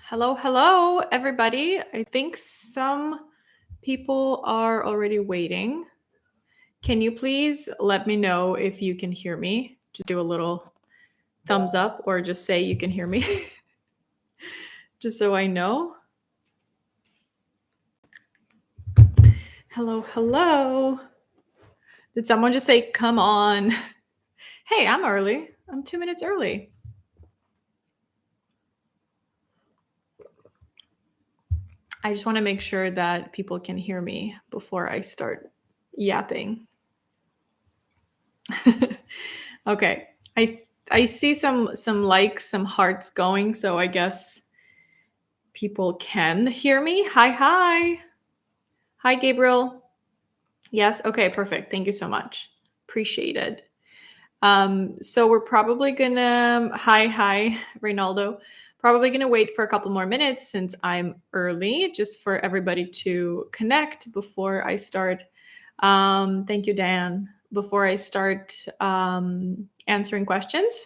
Hello, hello, everybody. I think some people are already waiting. Can you please let me know if you can hear me? Just do a little thumbs up or just say you can hear me, just so I know. Hello, hello. Did someone just say, come on? Hey, I'm early. I'm 2 minutes early. I just want to make sure that people can hear me before I start yapping. Okay. I see some likes, some hearts going, so I guess people can hear me. Hi. Hi, Gabriel. Yes. Okay, perfect. Thank you so much. Appreciated. So we're probably gonna hi, Reynaldo. Probably gonna wait for a couple more minutes since I'm early, just for everybody to connect before I start. Thank you, Dan. Before I start answering questions.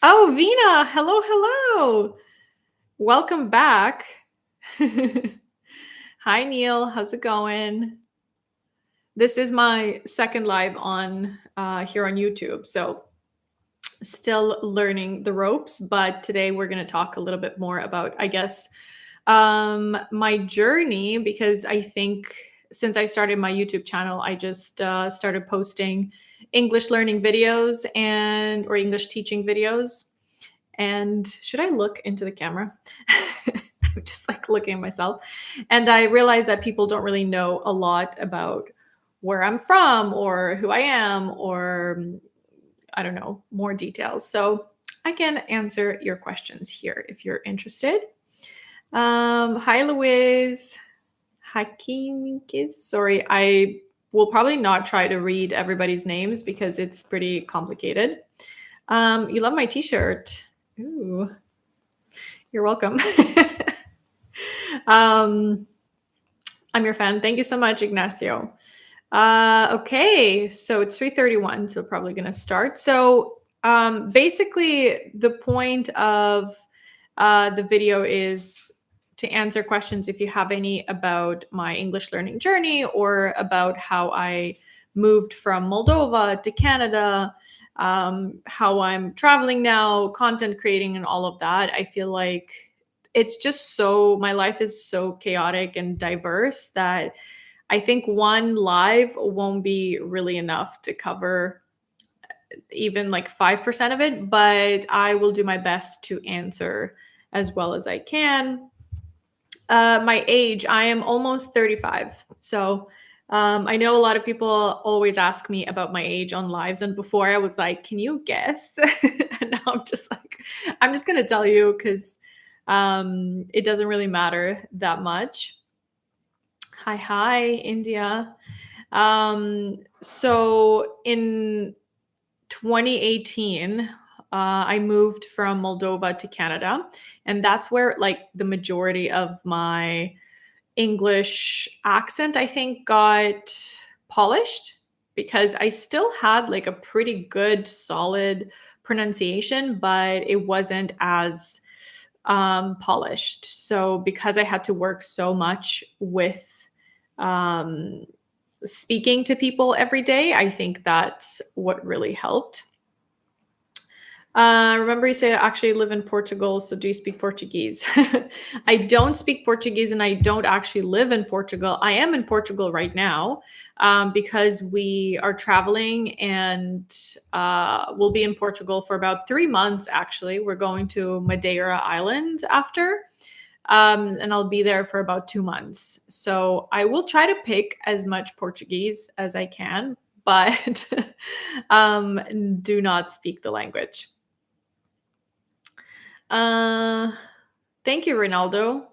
Oh, Vina, hello. Welcome back. Hi, Neil. How's it going? This is my second live on here on YouTube, so still learning the ropes. But today we're going to talk a little bit more about, I guess, my journey, because I think since I started my YouTube channel, I just started posting English learning videos or English teaching videos. And should I look into the camera? I'm just like looking at myself. And I realized that people don't really know a lot about where I'm from or who I am or I don't know, more details. So I can answer your questions here if you're interested. Hi, Louise. Hakim Kids. Sorry, I will probably not try to read everybody's names because it's pretty complicated. You love my t-shirt. Ooh, you're welcome. I'm your fan. Thank you so much, Ignacio. Okay, so it's 3:31, so probably gonna start. So basically, the point of the video is to answer questions if you have any about my English learning journey or about how I moved from Moldova to Canada, how I'm traveling now, content creating, and all of that. I feel like it's just my life is so chaotic and diverse that I think one live won't be really enough to cover even like 5% of it, but I will do my best to answer as well as I can. My age, I am almost 35. So I know a lot of people always ask me about my age on lives. And before I was like, can you guess? And now I'm just like, I'm just going to tell you because it doesn't really matter that much. Hi, India. So in 2018, I moved from Moldova to Canada, and that's where like the majority of my English accent, I think, got polished because I still had like a pretty good, solid pronunciation, but it wasn't as polished. So because I had to work so much with um, speaking to people every day, I think that's what really helped. Remember you say I actually live in Portugal, so do you speak Portuguese? I don't speak Portuguese and I don't actually live in Portugal. I am in Portugal right now because we are traveling and we'll be in Portugal for about 3 months actually. We're going to Madeira Island after. And I'll be there for about 2 months. So I will try to pick as much Portuguese as I can, but do not speak the language. Thank you, Ronaldo.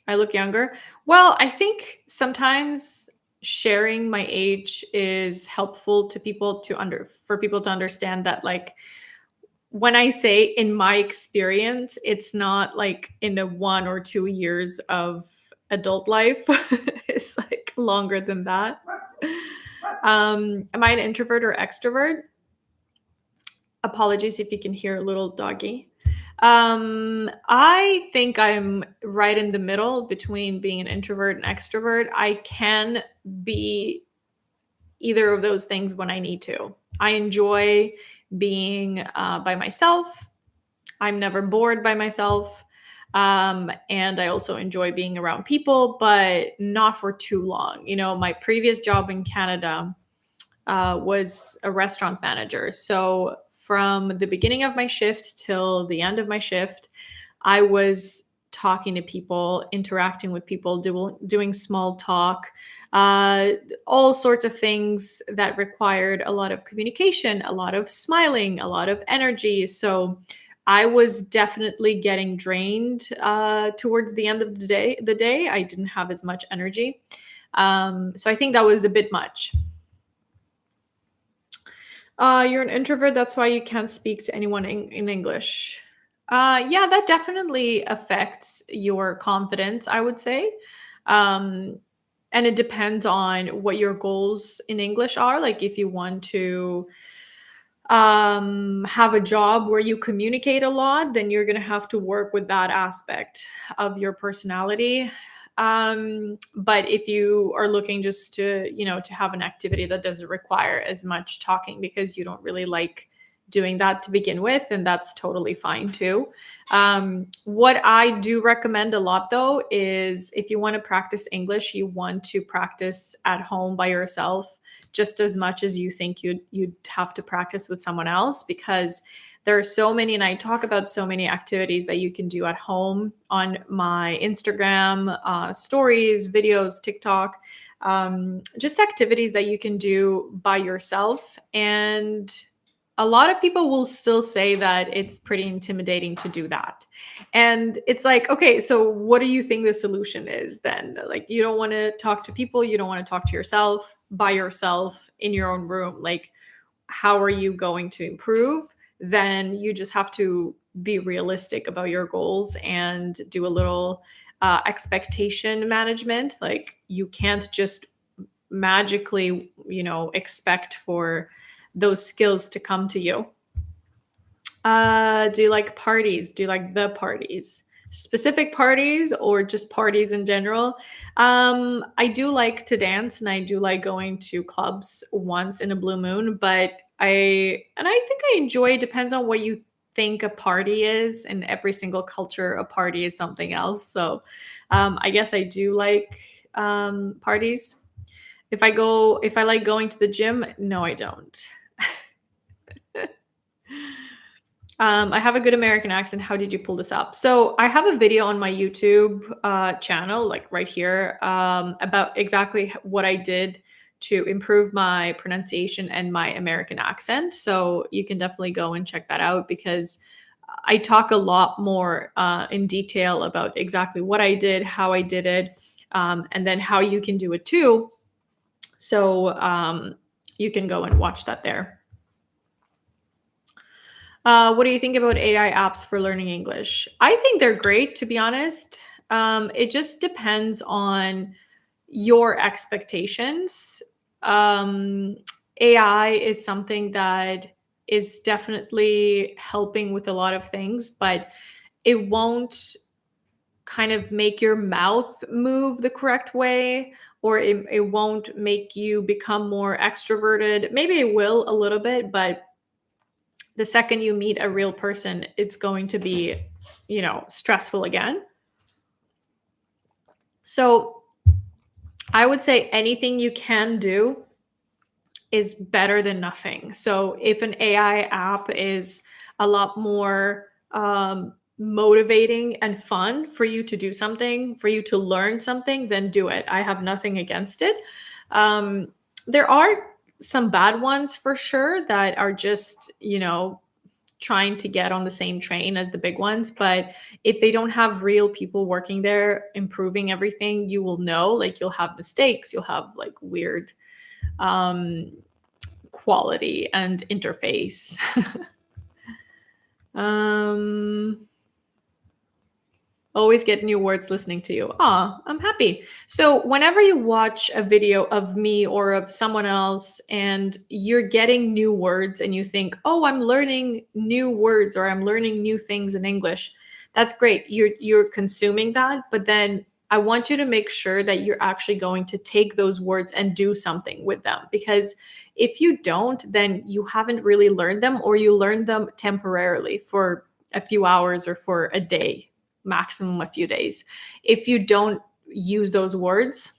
I look younger. Well, I think sometimes sharing my age is helpful to people for people to understand that like when I say in my experience, it's not like in a 1 or 2 years of adult life. It's like longer than that. Am I an introvert or extrovert? Apologies if you can hear a little doggy. I think I'm right in the middle between being an introvert and extrovert. I can be either of those things when I need to. I enjoy being by myself. I'm never bored by myself. And I also enjoy being around people, but not for too long. You know, my previous job in Canada was a restaurant manager. So from the beginning of my shift till the end of my shift, I was talking to people, interacting with people, doing small talk, uh, all sorts of things that required a lot of communication, a lot of smiling, a lot of energy. So I was definitely getting drained towards the end of the day, I didn't have as much energy. So I think that was a bit much. You're an introvert, that's why you can't speak to anyone in English. Yeah, that definitely affects your confidence, I would say. Um, and it depends on what your goals in English are. Like, if you want to have a job where you communicate a lot, then you're going to have to work with that aspect of your personality. But if you are looking just to, to have an activity that doesn't require as much talking because you don't really like doing that to begin with, then that's totally fine too. What I do recommend a lot though is if you want to practice English, you want to practice at home by yourself just as much as you think you'd have to practice with someone else, because there are so many, and I talk about so many activities that you can do at home on my Instagram stories, videos, TikTok, just activities that you can do by yourself. And a lot of people will still say that it's pretty intimidating to do that. And it's like, okay, so what do you think the solution is then? Like, you don't want to talk to people, you don't want to talk to yourself by yourself in your own room. Like, how are you going to improve? Then you just have to be realistic about your goals and do a little expectation management. Like, you can't just magically, expect for those skills to come to you. Do you like parties? Do you like the parties? Specific parties or just parties in general? I do like to dance and I do like going to clubs once in a blue moon, but I think I enjoy, depends on what you think a party is. In every single culture, a party is something else. So I guess I do like parties. If I like going to the gym, no, I don't. I have a good American accent. How did you pull this up? So I have a video on my YouTube channel, like right here, about exactly what I did to improve my pronunciation and my American accent. So you can definitely go and check that out, because I talk a lot more in detail about exactly what I did, how I did it, and then how you can do it too. So you can go and watch that there. What do you think about AI apps for learning English? I think they're great, to be honest. It just depends on your expectations. Um, AI is something that is definitely helping with a lot of things, but it won't kind of make your mouth move the correct way, or it won't make you become more extroverted. Maybe it will a little bit, but the second you meet a real person, it's going to be, stressful again. So I would say anything you can do is better than nothing. So if an AI app is a lot more motivating and fun for you to do something, for you to learn something, then do it. I have nothing against it. Um, there are some bad ones for sure that are just, trying to get on the same train as the big ones. But if they don't have real people working there improving everything, you will know, like, you'll have mistakes, you'll have like weird um, quality and interface. um, Always get new words listening to you. Ah, I'm happy. So, whenever you watch a video of me or of someone else and you're getting new words and you think, "Oh, I'm learning new words or I'm learning new things in English." That's great. You're consuming that, but then I want you to make sure that you're actually going to take those words and do something with them, because if you don't, then you haven't really learned them, or you learned them temporarily for a few hours or for a day, maximum a few days. If you don't use those words,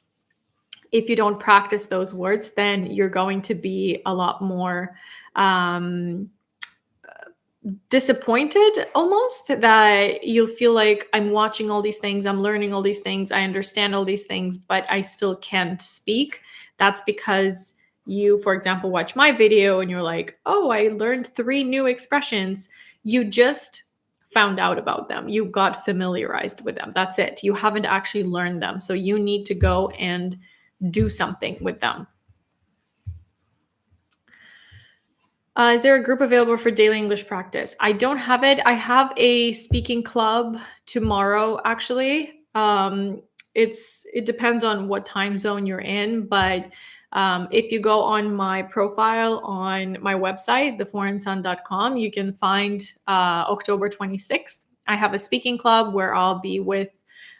if you don't practice those words, then you're going to be a lot more um, disappointed, almost, that you'll feel like, I'm watching all these things, I'm learning all these things, I understand all these things, but I still can't speak. That's because you, for example, watch my video and you're like, oh, I learned 3 new expressions. You just found out about them, you got familiarized with them, that's it. You haven't actually learned them, so you need to go and do something with them. Is there a group available for daily English practice? I don't have it. I have a speaking club tomorrow, actually. It depends on what time zone you're in, but if you go on my profile on my website, theforeignsun.com, you can find October 26th. I have a speaking club where I'll be with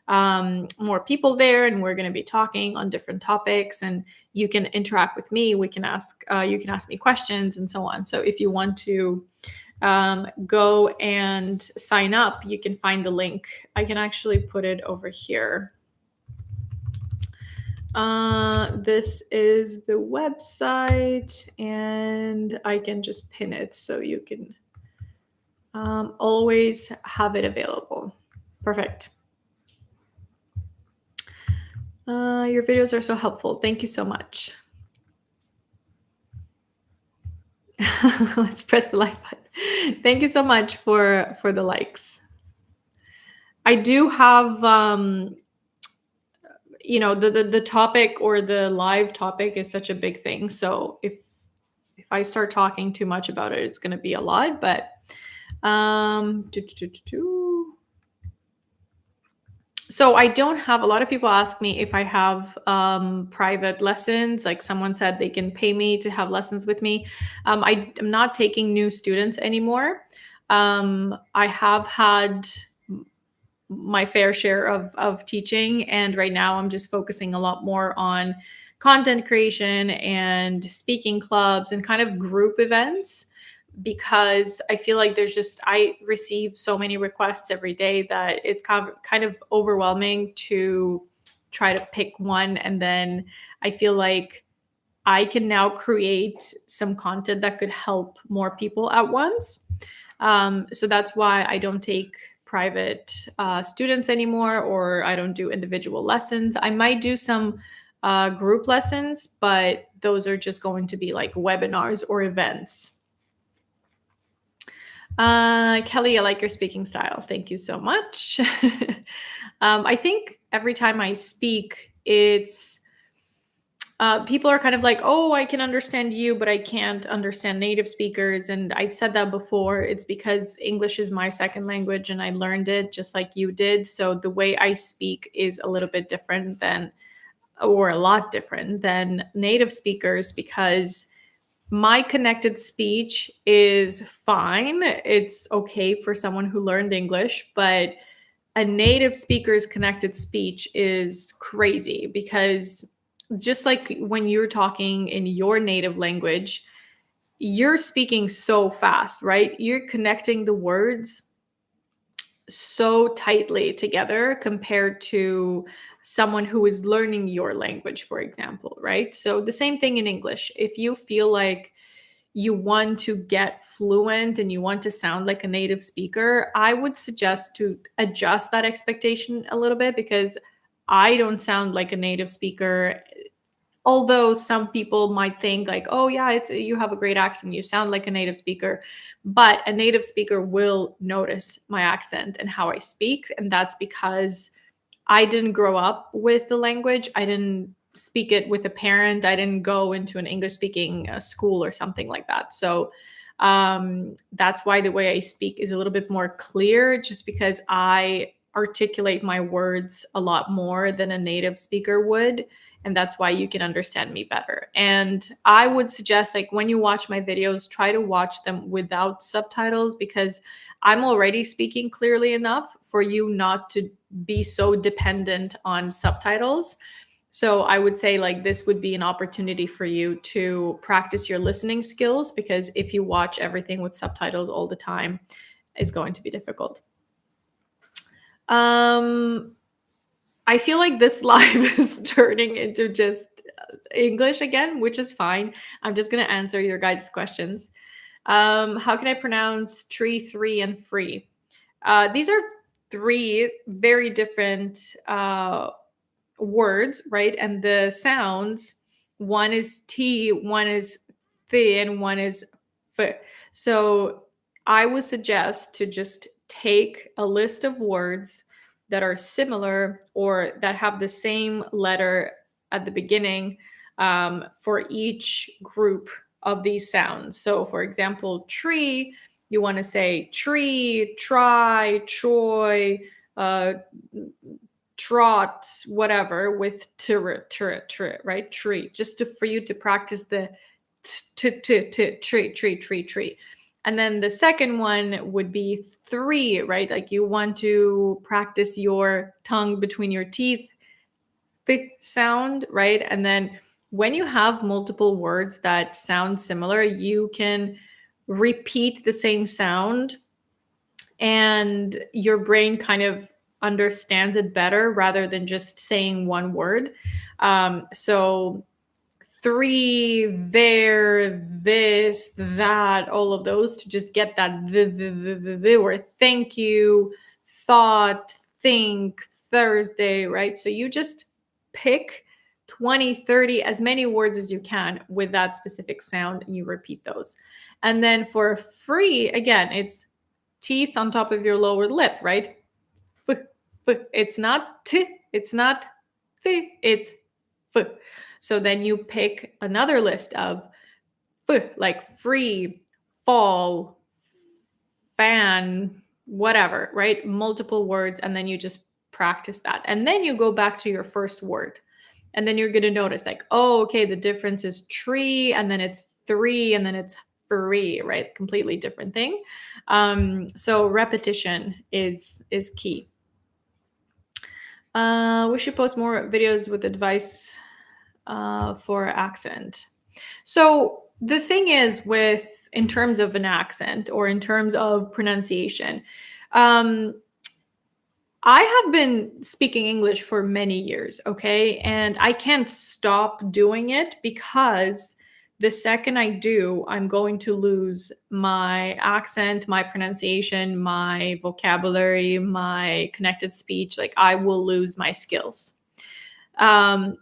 more people there, and we're going to be talking on different topics, and you can interact with me. You can ask me questions and so on. So if you want to go and sign up, you can find the link. I can actually put it over here. This is the website, and I can just pin it so you can always have it available. Perfect. Your videos are so helpful. Thank you so much. Let's press the like button. Thank you so much for the likes. I do have the topic, or the live topic, is such a big thing. So if I start talking too much about it, it's going to be a lot. But so I don't have, a lot of people ask me if I have private lessons. Like, someone said they can pay me to have lessons with me. I am not taking new students anymore. I have had my fair share of teaching, and right now I'm just focusing a lot more on content creation and speaking clubs and kind of group events, because I feel like I receive so many requests every day that it's kind of overwhelming to try to pick one. And then I feel like I can now create some content that could help more people at once. So that's why I don't take private students anymore, or I don't do individual lessons. I might do some group lessons, but those are just going to be like webinars or events. Kelly, I like your speaking style. Thank you so much. I think every time I speak, it's people are kind of like, oh, I can understand you, but I can't understand native speakers. And I've said that before. It's because English is my second language and I learned it just like you did. So the way I speak is a little bit different or a lot different than native speakers, because my connected speech is fine. It's okay for someone who learned English, but a native speaker's connected speech is crazy, because just like when you're talking in your native language, you're speaking so fast, right? You're connecting the words so tightly together compared to someone who is learning your language, for example, right? So the same thing in English. If you feel like you want to get fluent and you want to sound like a native speaker, I would suggest to adjust that expectation a little bit, because I don't sound like a native speaker. Although some people might think like, oh yeah, you have a great accent, you sound like a native speaker, but a native speaker will notice my accent and how I speak, and that's because I didn't grow up with the language. I didn't speak it with a parent. I didn't go into an English speaking school or something like that. So that's why the way I speak is a little bit more clear, just because I articulate my words a lot more than a native speaker would. And that's why you can understand me better. And I would suggest, like, when you watch my videos, try to watch them without subtitles, because I'm already speaking clearly enough for you not to be so dependent on subtitles. So I would say, like, this would be an opportunity for you to practice your listening skills, because if you watch everything with subtitles all the time, it's going to be difficult. Um, I feel like this live is turning into just English again, which is fine. I'm just going to answer your guys' questions. How can I pronounce tree, three, and free? These are three very different words, right? And the sounds, one is T, one is th, and one is f. So I would suggest to just take a list of words that are similar or that have the same letter at the beginning, for each group of these sounds. So, for example, tree, you want to say tree, try, troy, uh, trot, whatever, with right? Tree, just for you to practice the tree. And then the second one would be three, right? Like, you want to practice your tongue between your teeth, the sound, right? And then when you have multiple words that sound similar, you can repeat the same sound, and your brain kind of understands it better rather than just saying one word. So three, there, this, that, all of those, to just get that the or thank you, thought, think, Thursday, right? So you just pick 20, 30, as many words as you can with that specific sound, and you repeat those. And then for free, again, it's teeth on top of your lower lip, right? It's not t, it's not th, it's f. So then you pick another list of f, like free, fall, fan, whatever, right? Multiple words, and then you just practice that. And then you go back to your first word. And then you're going to notice, like, oh, okay, the difference is tree, and then it's three, and then it's free, right? Completely different thing. So repetition is key. We should post more videos with advice for accent. So the thing is, with in terms of an accent or in terms of pronunciation, um, I have been speaking English for many years, okay? And I can't stop doing it, because the second I do, I'm going to lose my accent, my pronunciation, my vocabulary, my connected speech. Like, I will lose my skills. Um,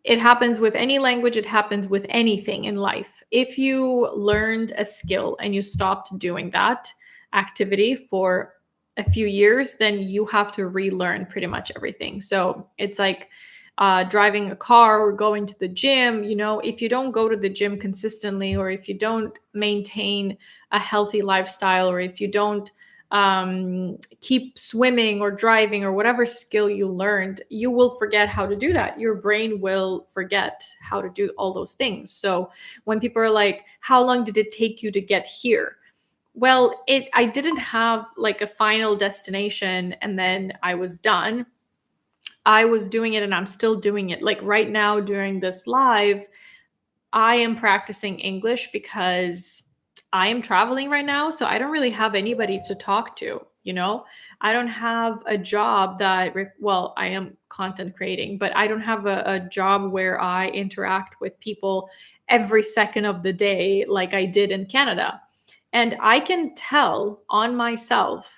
it happens with any language, it happens with anything in life. If you learned a skill and you stopped doing that activity for a few years, then you have to relearn pretty much everything. So it's like driving a car or going to the gym. You know, if you don't go to the gym consistently, or if you don't maintain a healthy lifestyle, or if you don't keep swimming or driving or whatever skill you learned, you will forget how to do that. Your brain will forget how to do all those things. So when people are like, how long did it take you to get here? Well, I didn't have like a final destination and then I was done. I was doing it and I'm still doing it. Like right now during this live, I am practicing English because I am traveling right now. So I don't really have anybody to talk to, you know? I don't have a job that, well, I am content creating, but I don't have a job where I interact with people every second of the day like I did in Canada. And I can tell on myself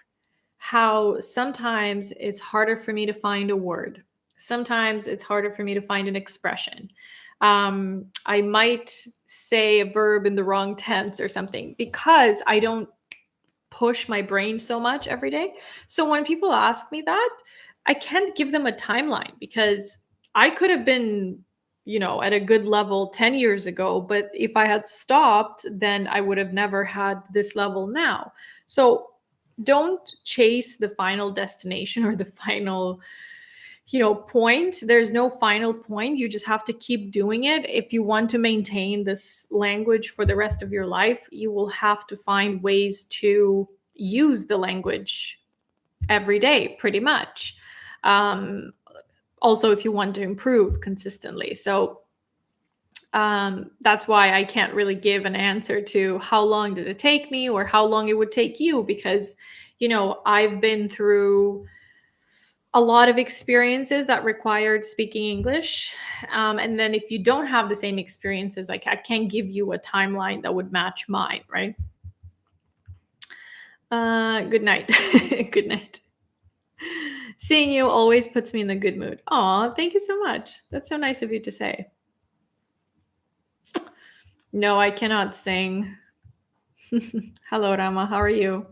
how sometimes it's harder for me to find a word. Sometimes it's harder for me to find an expression. I might say a verb in the wrong tense or something because I don't push my brain so much every day. So when people ask me that, I can't give them a timeline because I could have been, you know, at a good level 10 years ago, but if I had stopped, then I would have never had this level now. So don't chase the final destination or the final point. There's no final point. You just have to keep doing it. If you want to maintain this language for the rest of your life, you will have to find ways to use the language every day, pretty much. Also, if you want to improve consistently. So that's why I can't really give an answer to how long did it take me or how long it would take you, because I've been through a lot of experiences that required speaking English. And then if you don't have the same experiences, like I can't give you a timeline that would match mine, right? Good night. Good night. Seeing you always puts me in a good mood. Aw, thank you so much. That's so nice of you to say. No, I cannot sing. Hello, Rama. How are you?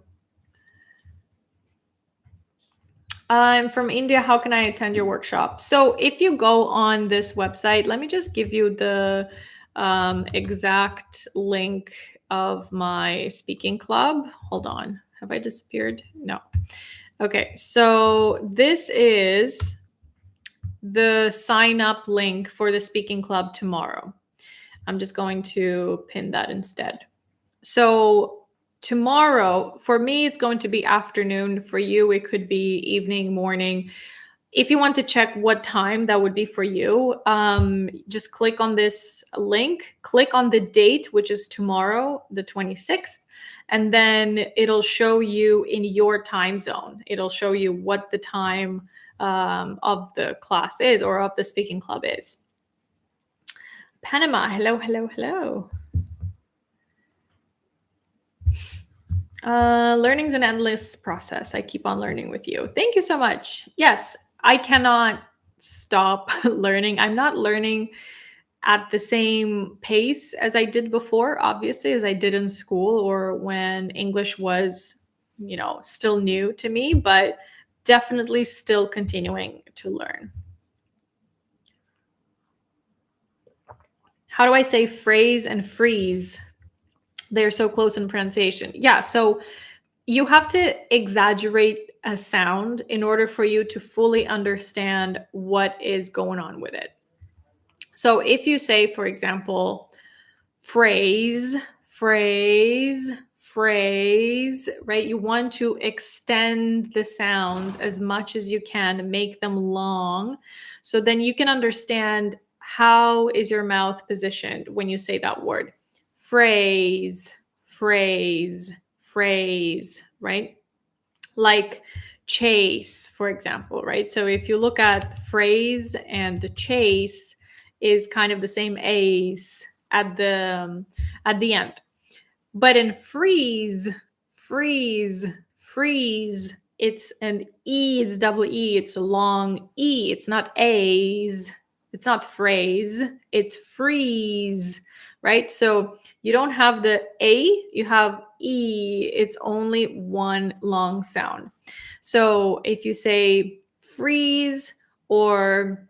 I'm from India. How can I attend your workshop? So if you go on this website, let me just give you the exact link of my speaking club. Hold on. Have I disappeared? No. Okay. So this is the sign up link for the speaking club tomorrow. I'm just going to pin that instead. So tomorrow, for me, it's going to be afternoon. For you, it could be evening, morning. If you want to check what time that would be for you, just click on this link, click on the date, which is tomorrow, the 26th, and then it'll show you in your time zone. It'll show you what the time of the class is or of the speaking club is. Panama, hello, hello, hello. Learning's an endless process. I keep on learning with you. Thank you so much. Yes, I cannot stop learning. I'm not learning at the same pace as I did before, obviously, as I did in school or when English was, still new to me, but definitely still continuing to learn. How do I say phrase and freeze? They're so close in pronunciation. Yeah, so you have to exaggerate a sound in order for you to fully understand what is going on with it. So if you say, for example, phrase, phrase, phrase, right? You want to extend the sounds as much as you can, make them long. So then you can understand how is your mouth positioned when you say that word. Phrase, phrase, phrase, right? Like chase, for example, right? So if you look at phrase and the chase is kind of the same ace at the end. But in freeze, freeze, freeze, it's an E, it's double E, it's a long E. It's not A's, it's not phrase, it's freeze, right? So you don't have the A, you have E. It's only one long sound. So if you say freeze or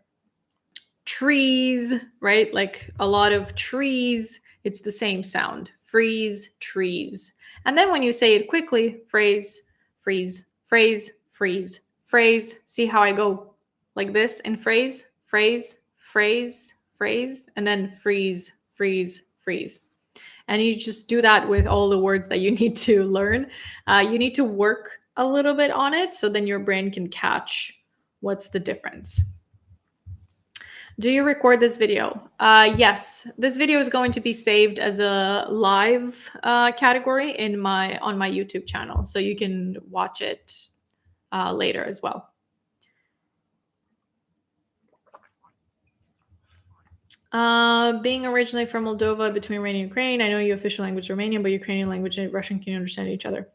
trees, right? Like a lot of trees, it's the same sound. Freeze, trees. And then when you say it quickly, phrase, freeze, phrase, freeze, phrase. See how I go like this in phrase, phrase, phrase, phrase, and then freeze, freeze, freeze. And you just do that with all the words that you need to learn. You need to work a little bit on it so then your brain can catch what's the difference. Do you record this video? Yes, this video is going to be saved as a live category on my YouTube channel, so you can watch it later as well. Being originally from Moldova, between Romania and Ukraine, I know your official language is Romanian, but Ukrainian language and Russian can understand each other.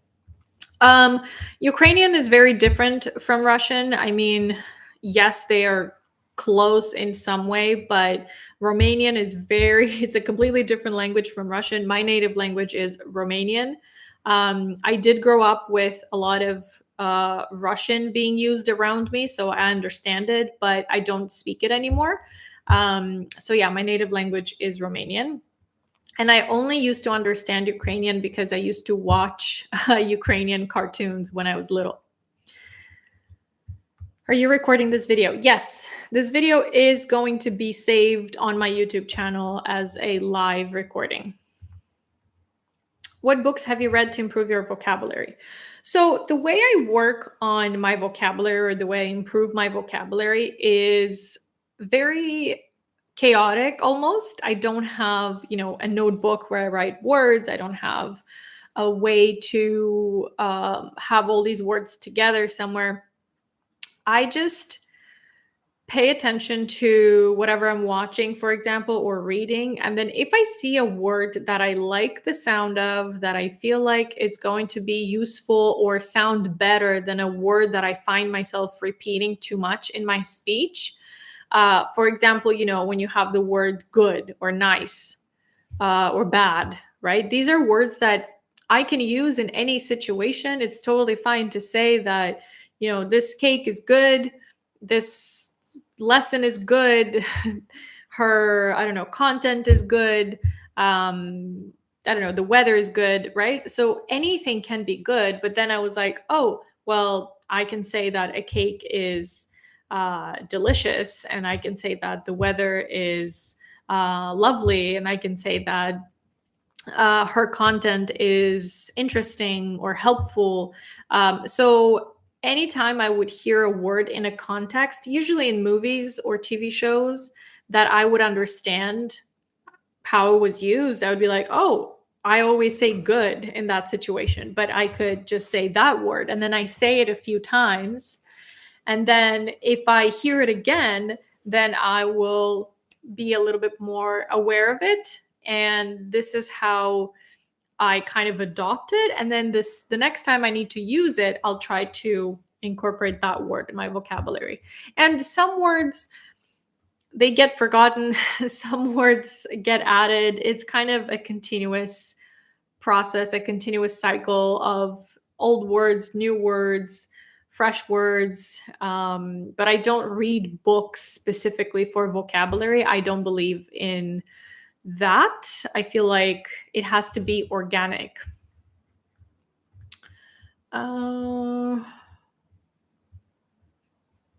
Ukrainian is very different from Russian. I mean, yes, they are close in some way, but Romanian is it's a completely different language from Russian. My native language is Romanian. I did grow up with a lot of Russian being used around me, so I understand it, but I don't speak it anymore. So yeah, my native language is Romanian. And I only used to understand Ukrainian because I used to watch Ukrainian cartoons when I was little. Are you recording this video? Yes, this video is going to be saved on my YouTube channel as a live recording. What books have you read to improve your vocabulary? So, the way I work on my vocabulary, or the way I improve my vocabulary, is very chaotic almost. I don't have, a notebook where I write words. I don't have a way to have all these words together somewhere. I just pay attention to whatever I'm watching, for example, or reading. And then if I see a word that I like the sound of, that I feel like it's going to be useful or sound better than a word that I find myself repeating too much in my speech. For example, when you have the word good or nice or bad, right? These are words that I can use in any situation. It's totally fine to say that, this cake is good, this lesson is good, her, I don't know, content is good, I don't know, the weather is good, right? So anything can be good. But then I was like, oh, well, I can say that a cake is delicious, and I can say that the weather is lovely, and I can say that her content is interesting or helpful. So anytime I would hear a word in a context, usually in movies or TV shows, that I would understand how it was used, I would be like, oh, I always say good in that situation, but I could just say that word. And then I say it a few times. And then if I hear it again, then I will be a little bit more aware of it. And this is how I kind of adopt it. And then the next time I need to use it, I'll try to incorporate that word in my vocabulary. And some words, they get forgotten, some words get added. It's kind of a continuous process, a continuous cycle of old words, new words, fresh words. But I don't read books specifically for vocabulary. I don't believe in that. I feel like it has to be organic.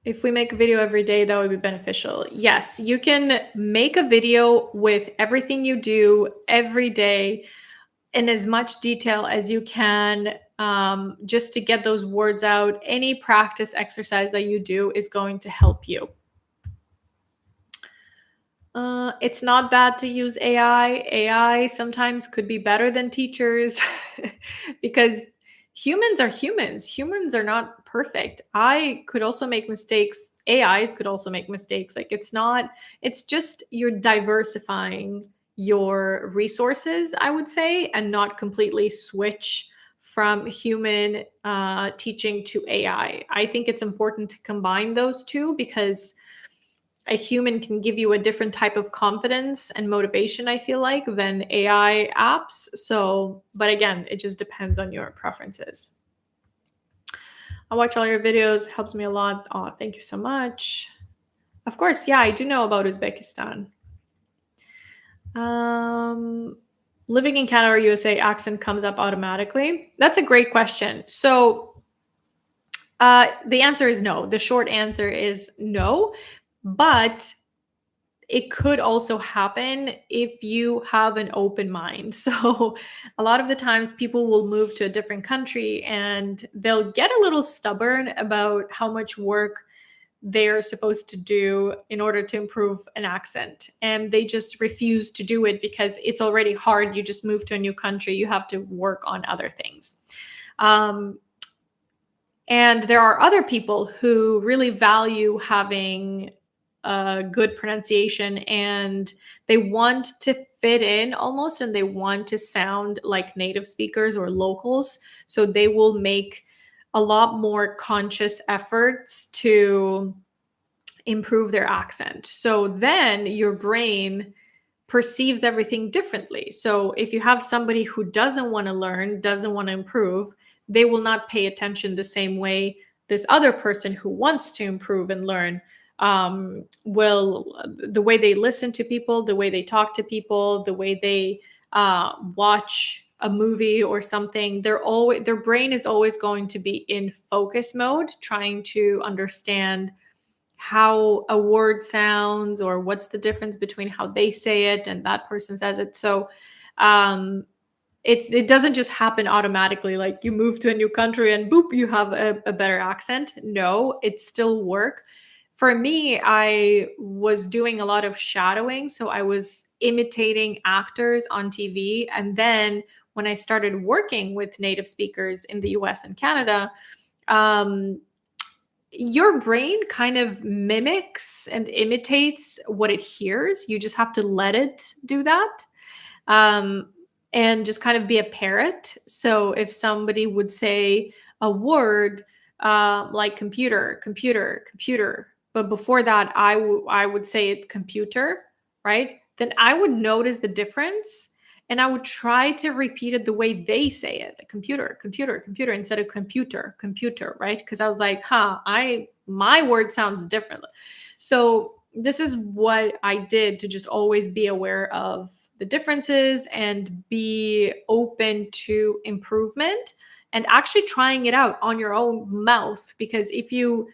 If we make a video every day, that would be beneficial. Yes, you can make a video with everything you do every day in as much detail as you can, just to get those words out. Any practice exercise that you do is going to help you. It's not bad to use AI. AI sometimes could be better than teachers because humans are humans. Humans are not perfect. I could also make mistakes. AIs could also make mistakes. Like it's just you're diversifying your resources, I would say, and not completely switch from human teaching to AI. I think it's important to combine those two because a human can give you a different type of confidence and motivation, I feel like, than AI apps. So, but again, it just depends on your preferences. I watch all your videos, helps me a lot. Oh, thank you so much. Of course, yeah, I do know about Uzbekistan. Living in Canada or USA, accent comes up automatically. That's a great question. So the answer is no. The short answer is no. But it could also happen if you have an open mind. So a lot of the times people will move to a different country and they'll get a little stubborn about how much work they're supposed to do in order to improve an accent. And they just refuse to do it because it's already hard. You just moved to a new country. You have to work on other things. And there are other people who really value having a good pronunciation, and they want to fit in almost, and they want to sound like native speakers or locals. So they will make a lot more conscious efforts to improve their accent. So then your brain perceives everything differently. So if you have somebody who doesn't want to learn, doesn't want to improve, they will not pay attention the same way this other person who wants to improve and learn will. The way they listen to people, the way they talk to people, the way they watch a movie or something, their brain is always going to be in focus mode, trying to understand how a word sounds or what's the difference between how they say it and that person says it. So um, it doesn't just happen automatically, like you move to a new country and boop, you have a better accent. No, it's still work. For me, I was doing a lot of shadowing, so I was imitating actors on TV. And then when I started working with native speakers in the US and Canada, um, your brain kind of mimics and imitates what it hears. You just have to let it do that. Um, and just kind of be a parrot. So if somebody would say a word like computer, computer, computer, but before that I would say it computer, right? Then I would notice the difference and I would try to repeat it the way they say it, like computer, computer, computer, instead of computer, computer, right? Because I was like, my word sounds different. So this is what I did to just always be aware of the differences and be open to improvement and actually trying it out on your own mouth. Because if you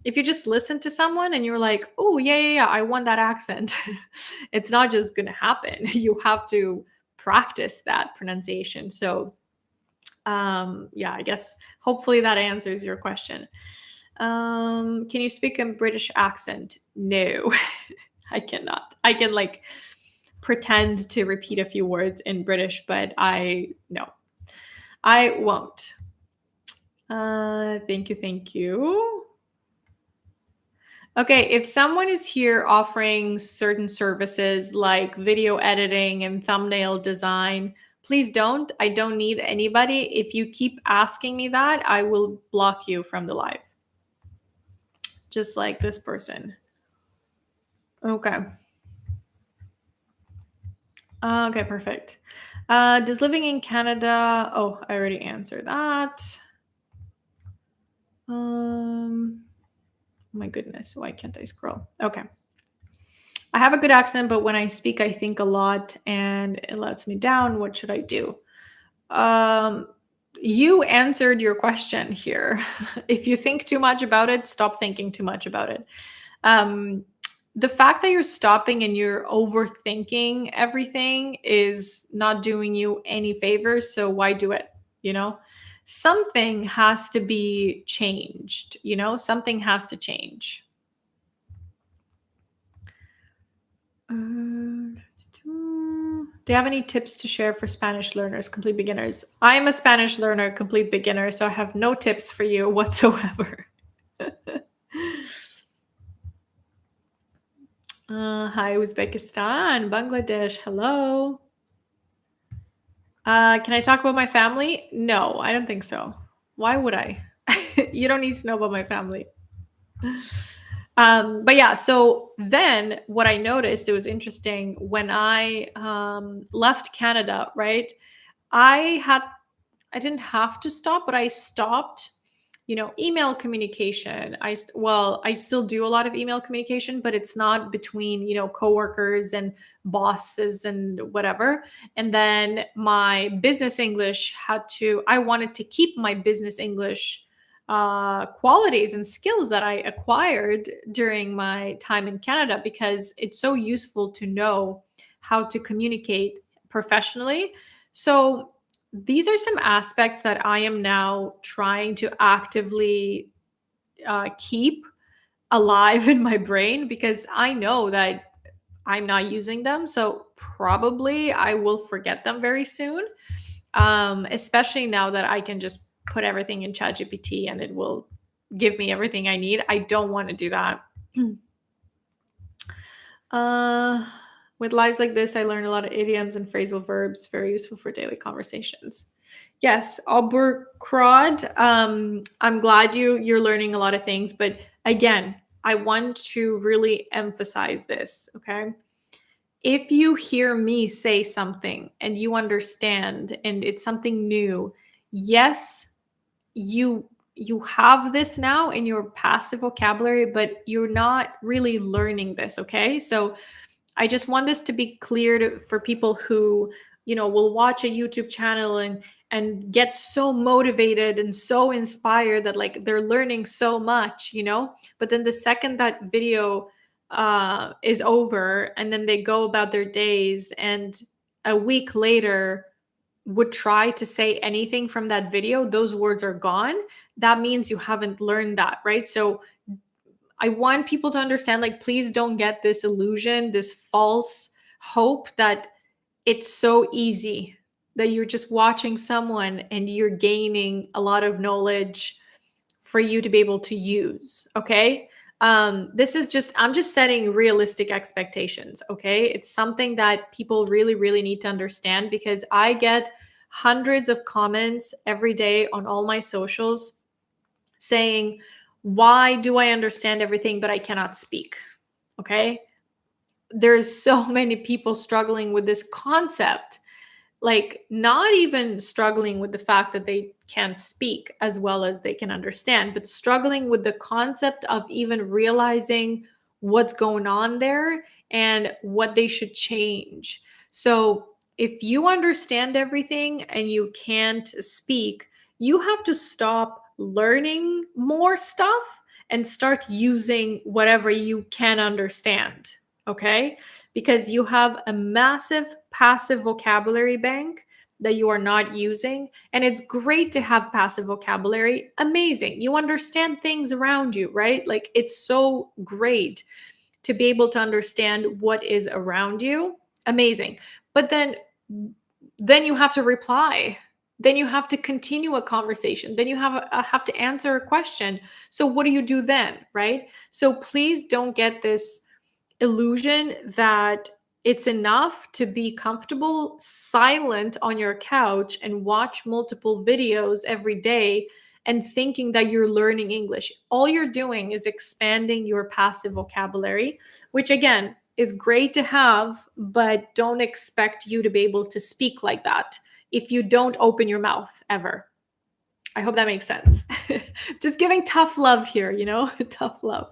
if you just listen to someone and you're like, oh yeah, I want that accent, it's not just gonna happen. You have to practice that pronunciation. So yeah, I guess hopefully that answers your question. Can you speak in British accent? No. I cannot. I can like pretend to repeat a few words in British, but no, I won't. Thank you, thank you. Okay, if someone is here offering certain services like video editing and thumbnail design, please don't. I don't need anybody. If you keep asking me that, I will block you from the live. Just like this person. Okay. Okay, perfect. Does living in Canada? Oh, I already answered that. My goodness, why can't I scroll? Okay. I have a good accent, but when I speak, I think a lot and it lets me down. What should I do? Um, you answered your question here. If you think too much about it, stop thinking too much about it. Um, the fact that you're stopping and you're overthinking everything is not doing you any favors. So why do it? You know, something has to be changed. Something has to change. Do you have any tips to share for Spanish learners, complete beginners? I'm a Spanish learner, complete beginner, so I have no tips for you whatsoever. Hi, Uzbekistan, Bangladesh. Hello. Can I talk about my family? No, I don't think so. Why would I? You don't need to know about my family. But yeah, so then what I noticed, it was interesting when I left Canada, right? I had I didn't have to stop, but I stopped, email communication. I still do a lot of email communication, but it's not between, coworkers and bosses and whatever. And then my business English I wanted to keep my business English qualities and skills that I acquired during my time in Canada because it's so useful to know how to communicate professionally. So these are some aspects that I am now trying to actively keep alive in my brain because I know that I'm not using them. So probably I will forget them very soon, especially now that I can just put everything in ChatGPT and it will give me everything I need. I don't want to do that. uh, with lives like this, I learned a lot of idioms and phrasal verbs, very useful for daily conversations. Yes, Albercrod. I'm glad you're learning a lot of things, but again, I want to really emphasize this, okay? If you hear me say something and you understand and it's something new, yes, you have this now in your passive vocabulary, but you're not really learning this, okay? So I just want this to be clear for people who, will watch a YouTube channel and get so motivated and so inspired that like they're learning so much, but then the second that video is over and then they go about their days and a week later would try to say anything from that video, those words are gone. That means you haven't learned that, right? So I want people to understand, like, please don't get this illusion, this false hope that it's so easy, that you're just watching someone and you're gaining a lot of knowledge for you to be able to use. Okay. I'm just setting realistic expectations. Okay. It's something that people really, really need to understand, because I get hundreds of comments every day on all my socials saying, why do I understand everything, but I cannot speak? Okay. There's so many people struggling with this concept, like not even struggling with the fact that they can't speak as well as they can understand, but struggling with the concept of even realizing what's going on there and what they should change. So if you understand everything and you can't speak, you have to stop learning more stuff and start using whatever you can understand. Okay? Because you have a massive passive vocabulary bank that you are not using. And it's great to have passive vocabulary. Amazing. You understand things around you, right? Like it's so great to be able to understand what is around you. Amazing. But then you have to reply. Then you have to continue a conversation. Then you have to answer a question. So what do you do then, right? So please don't get this illusion that it's enough to be comfortable silent on your couch and watch multiple videos every day and thinking that you're learning English. All you're doing is expanding your passive vocabulary, which again is great to have, but don't expect you to be able to speak like that if you don't open your mouth ever. I hope that makes sense. Just giving tough love here, tough love.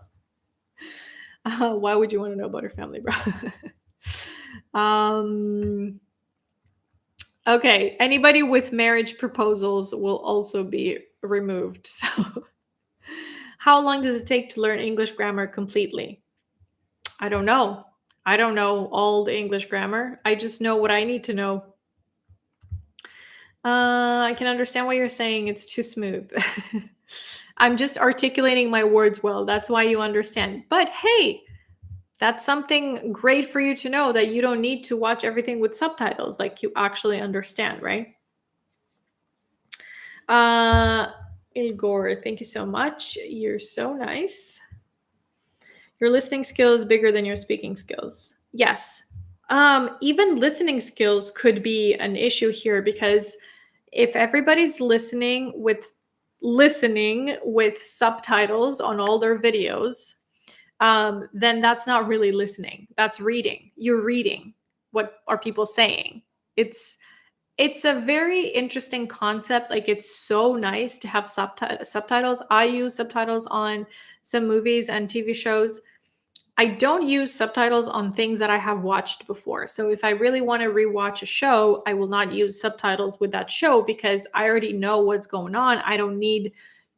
Why would you want to know about her family, bro? um, okay. Anybody with marriage proposals will also be removed. So, how long does it take to learn English grammar completely? I don't know. I don't know all the English grammar. I just know what I need to know. I can understand what you're saying. It's too smooth. I'm just articulating my words well. That's why you understand. But hey, that's something great for you to know, that you don't need to watch everything with subtitles, like you actually understand, right? Igor, thank you so much. You're so nice. Your listening skill is bigger than your speaking skills. Yes. Even listening skills could be an issue here, because if everybody's listening with subtitles on all their videos, then that's not really listening. That's reading. You're reading. What are people saying? It's a very interesting concept. Like it's so nice to have subtitles. I use subtitles on some movies and TV shows. I don't use subtitles on things that I have watched before. So if I really want to rewatch a show, I will not use subtitles with that show, because I already know what's going on. I don't need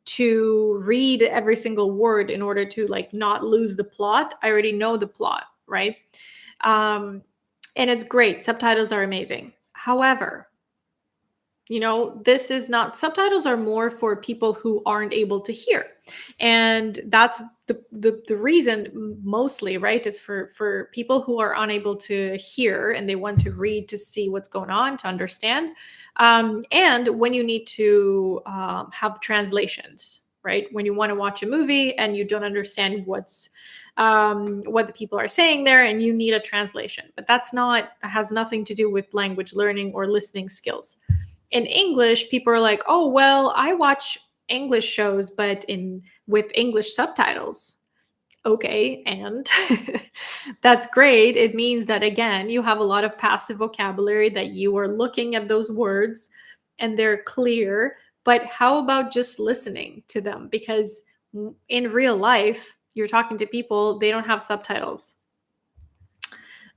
to read every single word in order to like not lose the plot. I already know the plot, right? And it's great. Subtitles are amazing. However, this is not, subtitles are more for people who aren't able to hear. And that's the reason mostly, right? It's for people who are unable to hear and they want to read to see what's going on, to understand. And when you need to have translations, right? When you want to watch a movie and you don't understand what the people are saying there, and you need a translation. But that has nothing to do with language learning or listening skills. In English, people are like, oh, well, I watch English shows, but with English subtitles. Okay, and that's great. It means that, again, you have a lot of passive vocabulary, that you are looking at those words and they're clear. But how about just listening to them? Because in real life, you're talking to people, they don't have subtitles.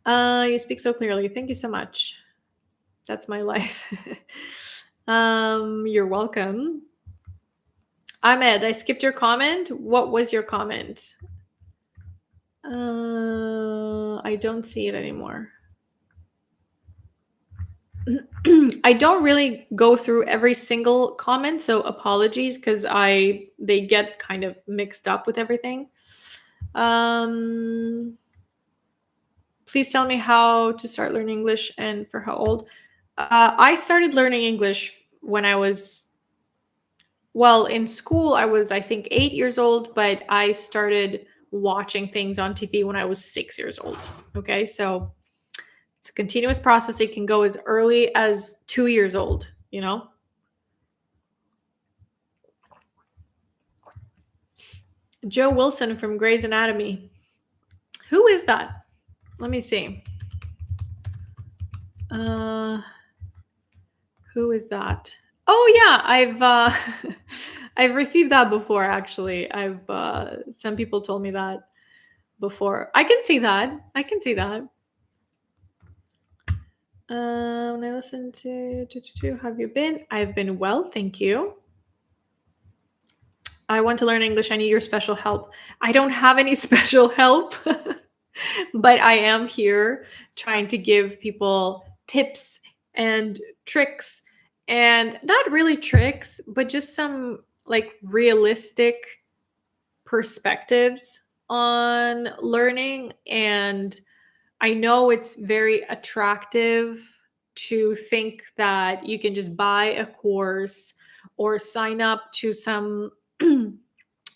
You speak so clearly. Thank you so much. That's my life. You're welcome. Ahmed, I skipped your comment. What was your comment? I don't see it anymore. I don't really go through every single comment, so apologies because they get kind of mixed up with everything. Um, please tell me how to start learning English and for how old. I started learning English when I was, well, in school. I was, I think, 8 years old, but I started watching things on TV when I was 6 years old. Okay, so it's a continuous process. It can go as early as 2 years old, you know? Joe Wilson from Grey's Anatomy. Who is that? Let me see. Uh, who is that? Oh yeah, I've received that before actually. I've some people told me that before. I can see that. I can see that. When I listen to have you been? I've been well, thank you. I want to learn English. I need your special help. I don't have any special help, but I am here trying to give people tips and tricks, and not really tricks, but just some like realistic perspectives on learning. And I know it's very attractive to think that you can just buy a course or sign up to some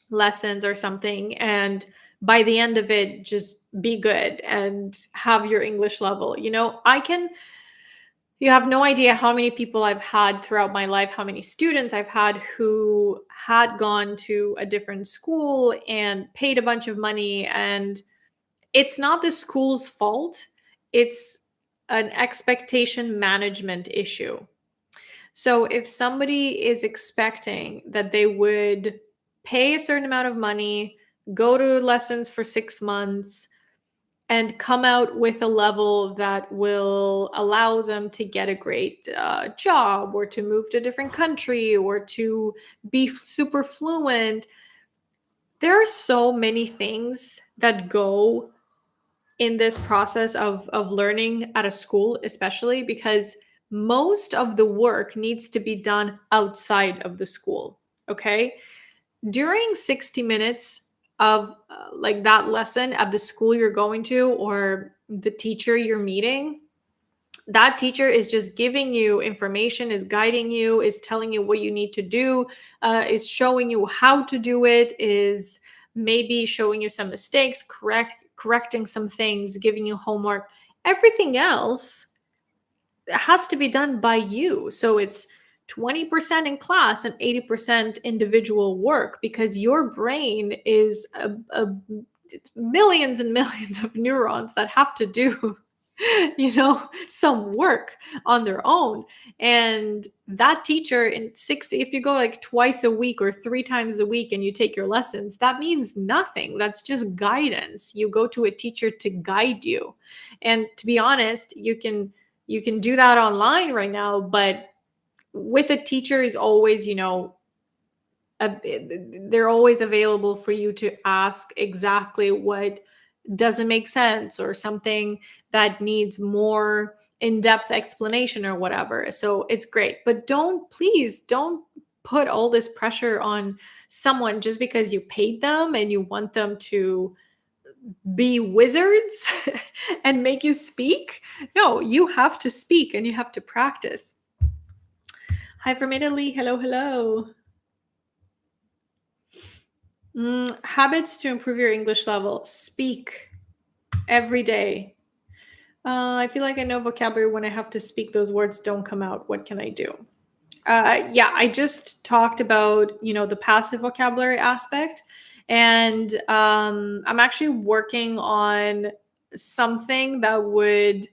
lessons or something, and by the end of it just be good and have your English level. You have no idea how many people I've had throughout my life, how many students I've had who had gone to a different school and paid a bunch of money, and it's not the school's fault. It's an expectation management issue. So if somebody is expecting that they would pay a certain amount of money, go to lessons for 6 months, and come out with a level that will allow them to get a great job or to move to a different country or to be super fluent, there are so many things that go in this process of learning at a school, especially because most of the work needs to be done outside of the school. Okay, during 60 minutes of like that lesson at the school you're going to or the teacher you're meeting, that teacher is just giving you information, is guiding you, is telling you what you need to do, is showing you how to do it, is maybe showing you some mistakes, correcting some things, giving you homework. Everything else has to be done by you. So it's 20% in class and 80% individual work, because your brain is millions and millions of neurons that have to do some work on their own. And that teacher in 60, if you go like twice a week or 3 times a week and you take your lessons, that means nothing. That's just guidance. You go to a teacher to guide you. And to be honest, you can do that online right now, but with a teacher is always, they're always available for you to ask exactly what doesn't make sense or something that needs more in-depth explanation or whatever. So it's great, but please don't put all this pressure on someone just because you paid them and you want them to be wizards and make you speak. No, you have to speak and you have to practice. Hi from Italy. Hello, hello. Habits to improve your English level. Speak every day. I feel like I know vocabulary. When I have to speak, those words don't come out. What can I do? Yeah, I just talked about, the passive vocabulary aspect. And I'm actually working on something that would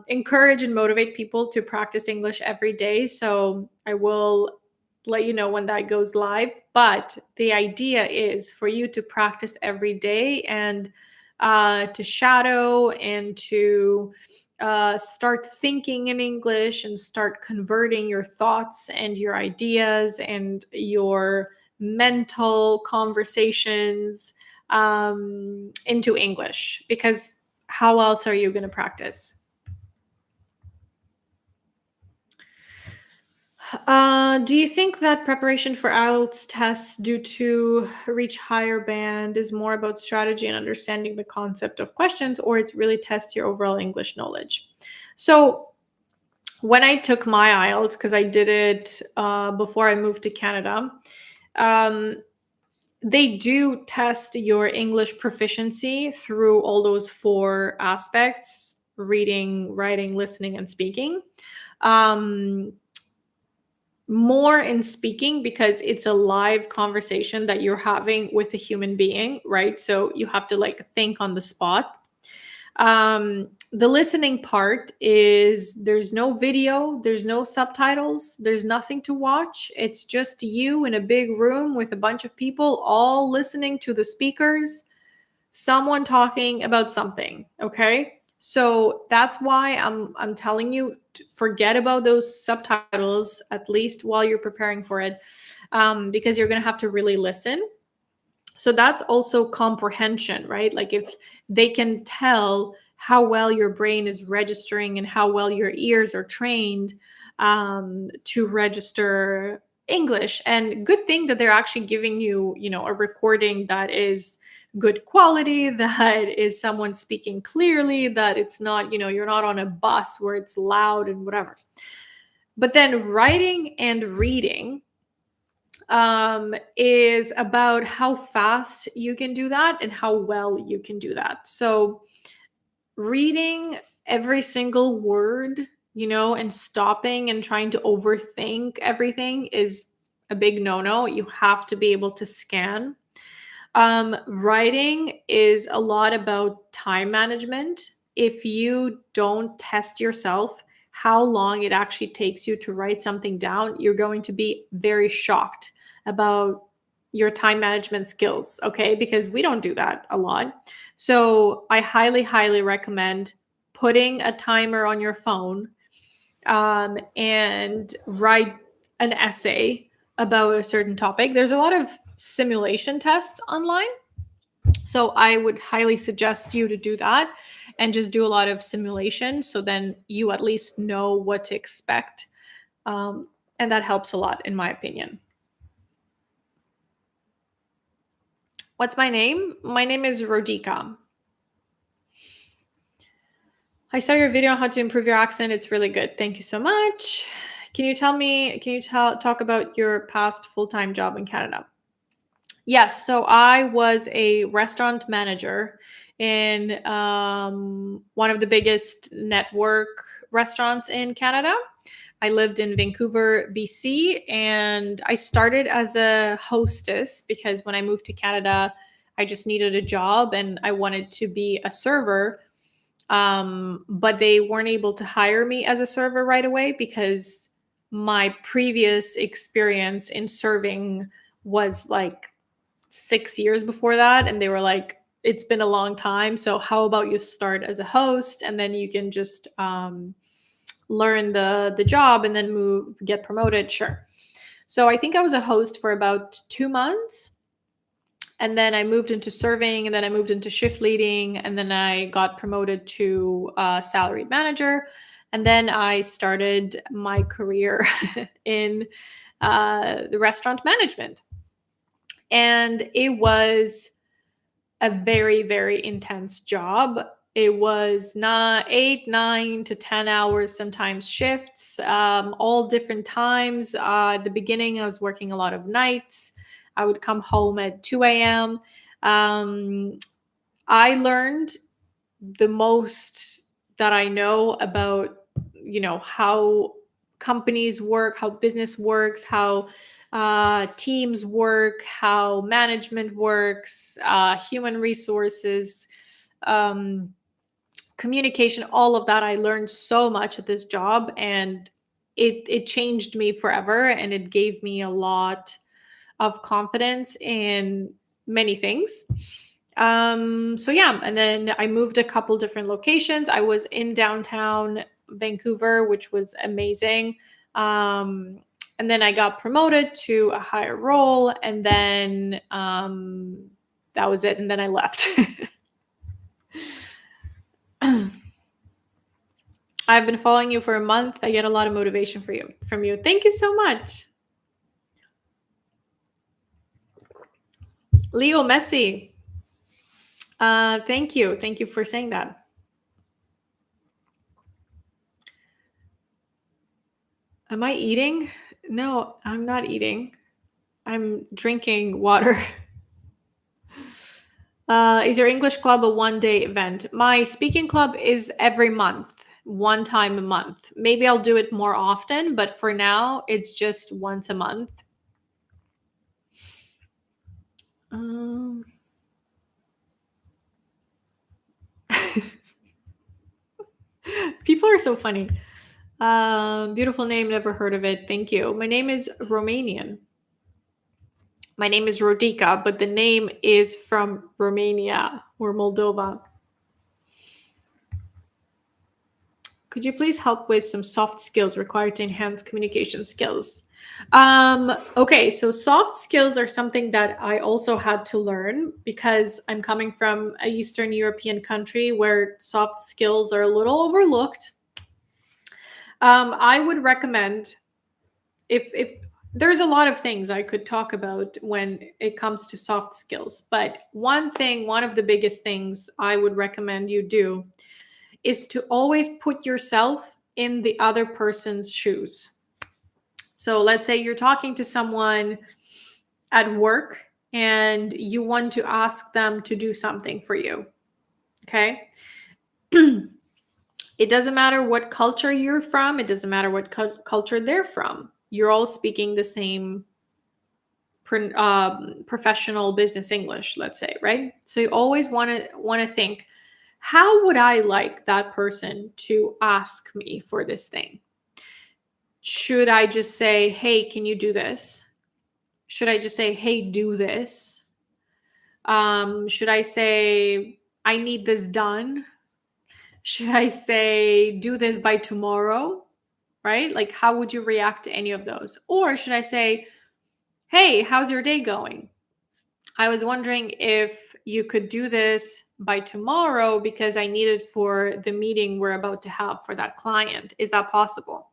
encourage and motivate people to practice English every day. So I will let you know when that goes live. But the idea is for you to practice every day and to shadow and to start thinking in English and start converting your thoughts and your ideas and your mental conversations into English, because how else are you going to practice? Do you think that preparation for IELTS tests due to reach higher band is more about strategy and understanding the concept of questions, or it really tests your overall English knowledge? So, when I took my IELTS, because I did it before I moved to Canada, um, they do test your English proficiency through all those four aspects: reading, writing, listening, and speaking. Um, More in speaking, because it's a live conversation that you're having with a human being, right? So you have to like think on the spot. The listening part is there's no video, there's no subtitles, there's nothing to watch. It's just you in a big room with a bunch of people all listening to the speakers, someone talking about something, okay? So that's why I'm telling you to forget about those subtitles, at least while you're preparing for it, because you're going to have to really listen. So that's also comprehension, right? Like if they can tell how well your brain is registering and how well your ears are trained to register English. And good thing that they're actually giving you, you know, a recording that is good quality, that is someone speaking clearly, that it's not, you know, you're not on a bus where it's loud and whatever. But then writing and reading is about how fast you can do that and how well you can do that. So, reading every single word, you know, and stopping and trying to overthink everything is a big no no. You have to be able to scan. Writing is a lot about time management. If you don't test yourself how long it actually takes you to write something down, you're going to be very shocked about your time management skills, okay? Because we don't do that a lot. So I highly, highly recommend putting a timer on your phone and write an essay about a certain topic. There's a lot of simulation tests online. So I would highly suggest you to do that and just do a lot of simulation, so then you at least know what to expect. And that helps a lot, in my opinion. What's my name? My name is Rodika. I saw your video on how to improve your accent. It's really good. Thank you so much. Can you talk about your past full-time job in Canada? Yes, so I was a restaurant manager in one of the biggest network restaurants in Canada. I lived in Vancouver, BC, and I started as a hostess because when I moved to Canada, I just needed a job and I wanted to be a server. But they weren't able to hire me as a server right away because my previous experience in serving was like 6 years before that. And they were like, it's been a long time. So how about you start as a host and then you can just learn the job and then get promoted? Sure. So I think I was a host for about 2 months. And then I moved into serving, and then I moved into shift leading, and then I got promoted to salaried manager. And then I started my career in the restaurant management. And it was a very, very intense job. It was not 8, 9 to 10 hours, sometimes shifts, all different times. At the beginning, I was working a lot of nights. I would come home at 2 a.m. Um, I learned the most that I know about, you know, how companies work, how business works, how teams work, how management works, human resources, um, communication, all of that. I learned so much at this job, and it changed me forever, and it gave me a lot of confidence in many things. So yeah, and then I moved a couple different locations. I was in downtown Vancouver, which was amazing. Um, and then I got promoted to a higher role, and then that was it. And then I left. I've been following you for a month. I get a lot of motivation from you. Thank you so much. Leo Messi. Thank you. Thank you for saying that. Am I eating? No, I'm not eating. I'm drinking water. Is your English club a 1 day event? My speaking club is every month, one time a month. Maybe I'll do it more often, but for now, it's just once a month. Um, People are so funny. Beautiful name, never heard of it. Thank you. My name is Romanian. My name is Rodica, but the name is from Romania or Moldova. Could you please help with some soft skills required to enhance communication skills? Okay, so soft skills are something that I also had to learn because I'm coming from a Eastern European country where soft skills are a little overlooked. I would recommend if there's a lot of things I could talk about when it comes to soft skills, but one of the biggest things I would recommend you do is to always put yourself in the other person's shoes. So let's say you're talking to someone at work and you want to ask them to do something for you. Okay. It doesn't matter what culture you're from, it doesn't matter what culture they're from. You're all speaking the same professional business English, let's say, right? So you always want to think, how would I like that person to ask me for this thing? Should I just say, hey, can you do this? Should I just say, hey, do this? Should I say, I need this done? Should I say, do this by tomorrow? Right? Like, how would you react to any of those? Or should I say, hey, how's your day going? I was wondering if you could do this by tomorrow because I need it for the meeting we're about to have for that client. Is that possible?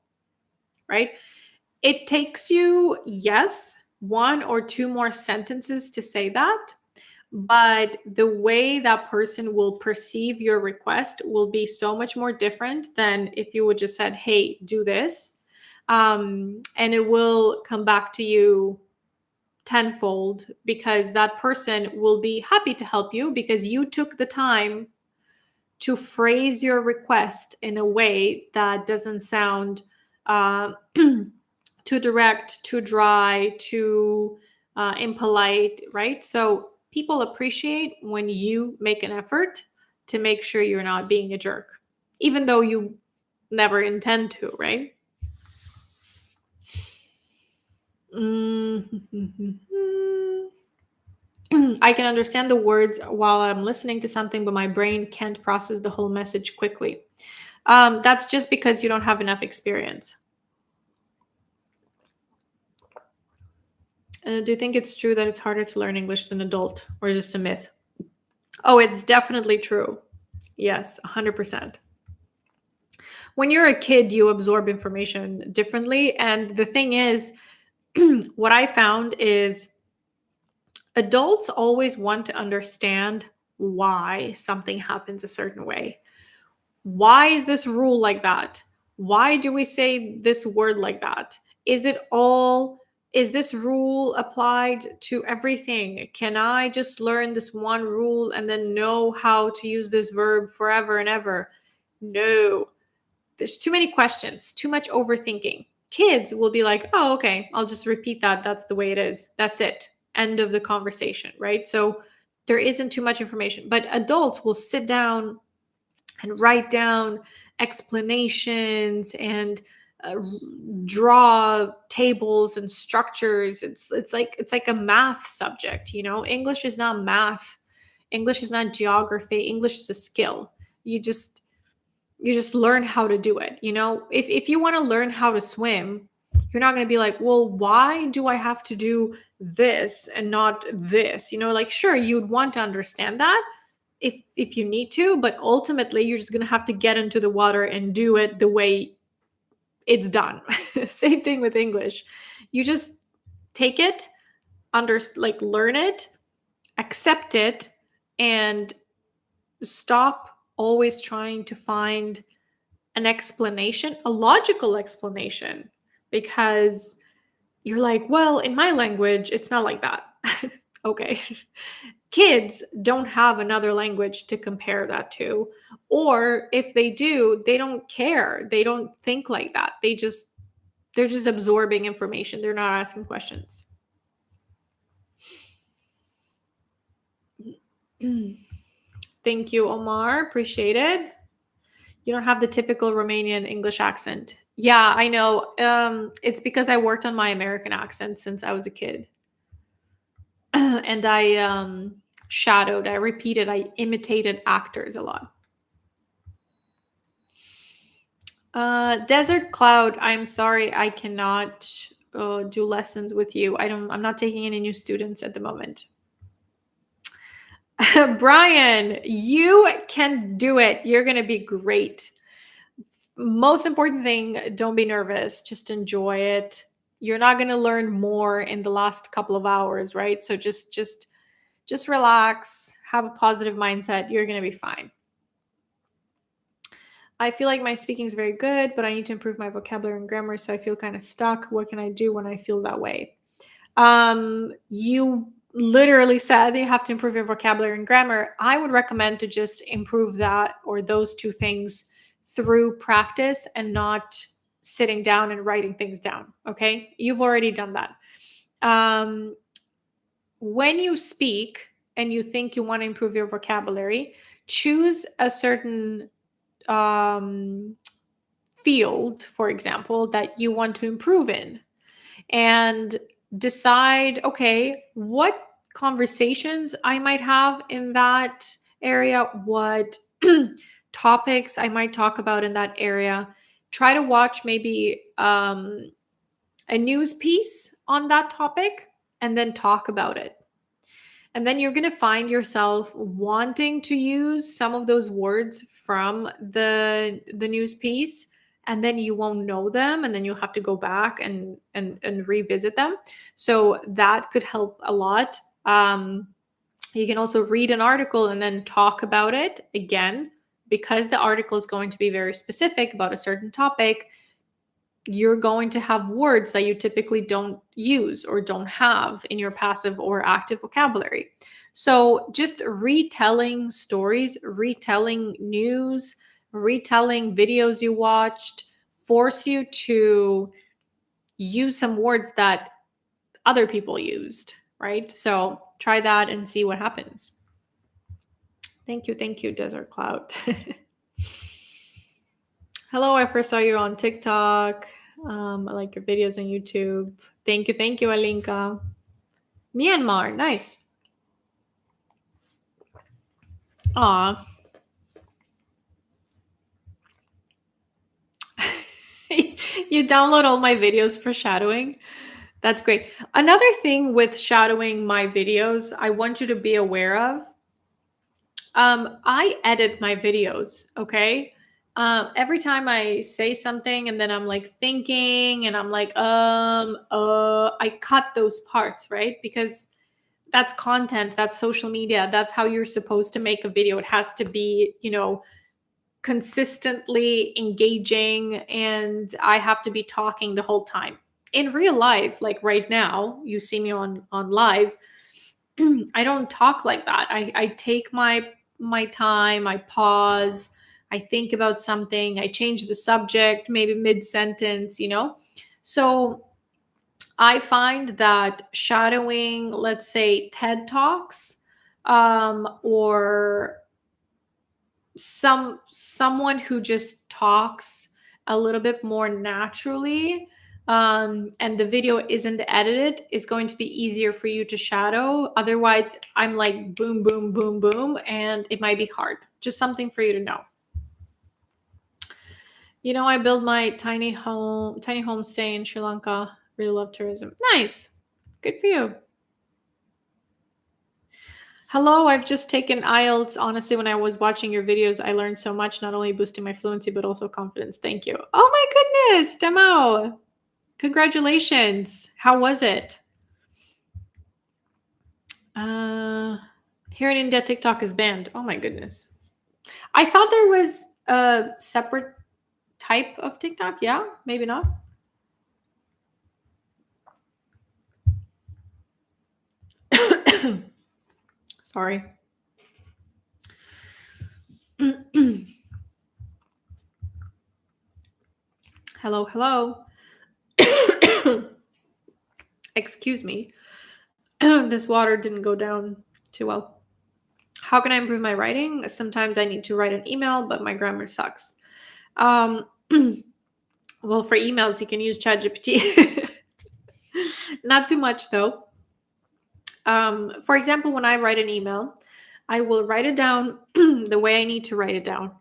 Right? It takes you, yes, one or two more sentences to say that, but the way that person will perceive your request will be so much more different than if you would just said, hey, do this. And it will come back to you tenfold because that person will be happy to help you because you took the time to phrase your request in a way that doesn't sound too direct, too dry, too impolite, right? So people appreciate when you make an effort to make sure you're not being a jerk, even though you never intend to, right? I can understand the words while I'm listening to something, but my brain can't process the whole message quickly. That's just because you don't have enough experience. Do you think it's true that it's harder to learn English as an adult, or is just a myth? Oh, it's definitely true. Yes, 100%. When you're a kid, you absorb information differently. And the thing is, what I found is adults always want to understand why something happens a certain way. Why is this rule like that? Why do we say this word like that? Is this rule applied to everything? Can I just learn this one rule and then know how to use this verb forever and ever? No. There's too many questions, too much overthinking. Kids will be like, oh, okay, I'll just repeat that. That's the way it is. That's it. End of the conversation, right? So there isn't too much information. But adults will sit down and write down explanations and draw tables and structures. It's like a math subject, you know. English is not math. English is not geography. English is a skill. You just you just learn how to do it. If you want to learn how to swim, you're not going to be like, well, why do I have to do this and not this? Like, sure, you'd want to understand that if you need to, but ultimately you're just going to have to get into the water and do it the way it's done. Same thing with English. You just take it, learn it, accept it, and stop always trying to find an explanation, a logical explanation, because you're like, well, in my language, it's not like that. Okay. Kids don't have another language to compare that to. Or if they do, they don't care. They don't think like that. They're just absorbing information. They're not asking questions. Thank you, Omar. Appreciate it. You don't have the typical Romanian English accent. Yeah, I know. It's because I worked on my American accent since I was a kid. And I shadowed, I repeated, I imitated actors a lot. Desert Cloud, I'm sorry, I cannot do lessons with you. I'm not taking any new students at the moment. Brian, you can do it. You're going to be great. Most important thing, don't be nervous. Just enjoy it. You're not going to learn more in the last couple of hours, right? So just relax, have a positive mindset. You're going to be fine. I feel like my speaking is very good, but I need to improve my vocabulary and grammar, so I feel kind of stuck. What can I do when I feel that way? You literally said you have to improve your vocabulary and grammar. I would recommend to just improve that or those two things through practice and not sitting down and writing things down. Okay. You've already done that. When you speak and you think you want to improve your vocabulary, choose a certain field, for example, that you want to improve in, and decide, okay, what conversations I might have in that area, what topics I might talk about in that area. Try to watch maybe a news piece on that topic and then talk about it. And then you're going to find yourself wanting to use some of those words from the news piece, and then you won't know them, and then you'll have to go back and revisit them. So that could help a lot. You can also read an article and then talk about it again, because the article is going to be very specific about a certain topic. You're going to have words that you typically don't use or don't have in your passive or active vocabulary. So just retelling stories, retelling news, retelling videos you watched force you to use some words that other people used, right? So try that and see what happens. Thank you, Desert Cloud. Hello, I first saw you on TikTok. I like your videos on YouTube. Thank you, Alinka. Myanmar, nice. Aw. You download all my videos for shadowing. That's great. Another thing with shadowing my videos, I want you to be aware of. I edit my videos, okay? Every time I say something and then I'm like thinking and I'm like, I cut those parts, right? Because that's content, that's social media, that's how you're supposed to make a video. It has to be, consistently engaging, and I have to be talking the whole time. In real life, like right now, you see me on live, I don't talk like that. I take my time, I pause, I think about something, I change the subject, maybe mid sentence, So I find that shadowing, let's say TED Talks, or someone who just talks a little bit more naturally, and the video isn't edited, it's going to be easier for you to shadow. Otherwise, I'm like boom, boom, boom, boom, and it might be hard. Just something for you to know. I built my tiny homestay in Sri Lanka. Really love tourism. Nice. Good for you. Hello, I've just taken IELTS. Honestly, when I was watching your videos, I learned so much, not only boosting my fluency, but also confidence. Thank you. Oh my goodness, Demo. Congratulations. How was it? Here in India, TikTok is banned. Oh my goodness. I thought there was a separate type of TikTok. Yeah, maybe not. Sorry. Hello, hello. Excuse me. This water didn't go down too well. How can I improve my writing? Sometimes I need to write an email, but my grammar sucks. Well, for emails, you can use ChatGPT. Not too much, though. For example, when I write an email, I will write it down the way I need to write it down.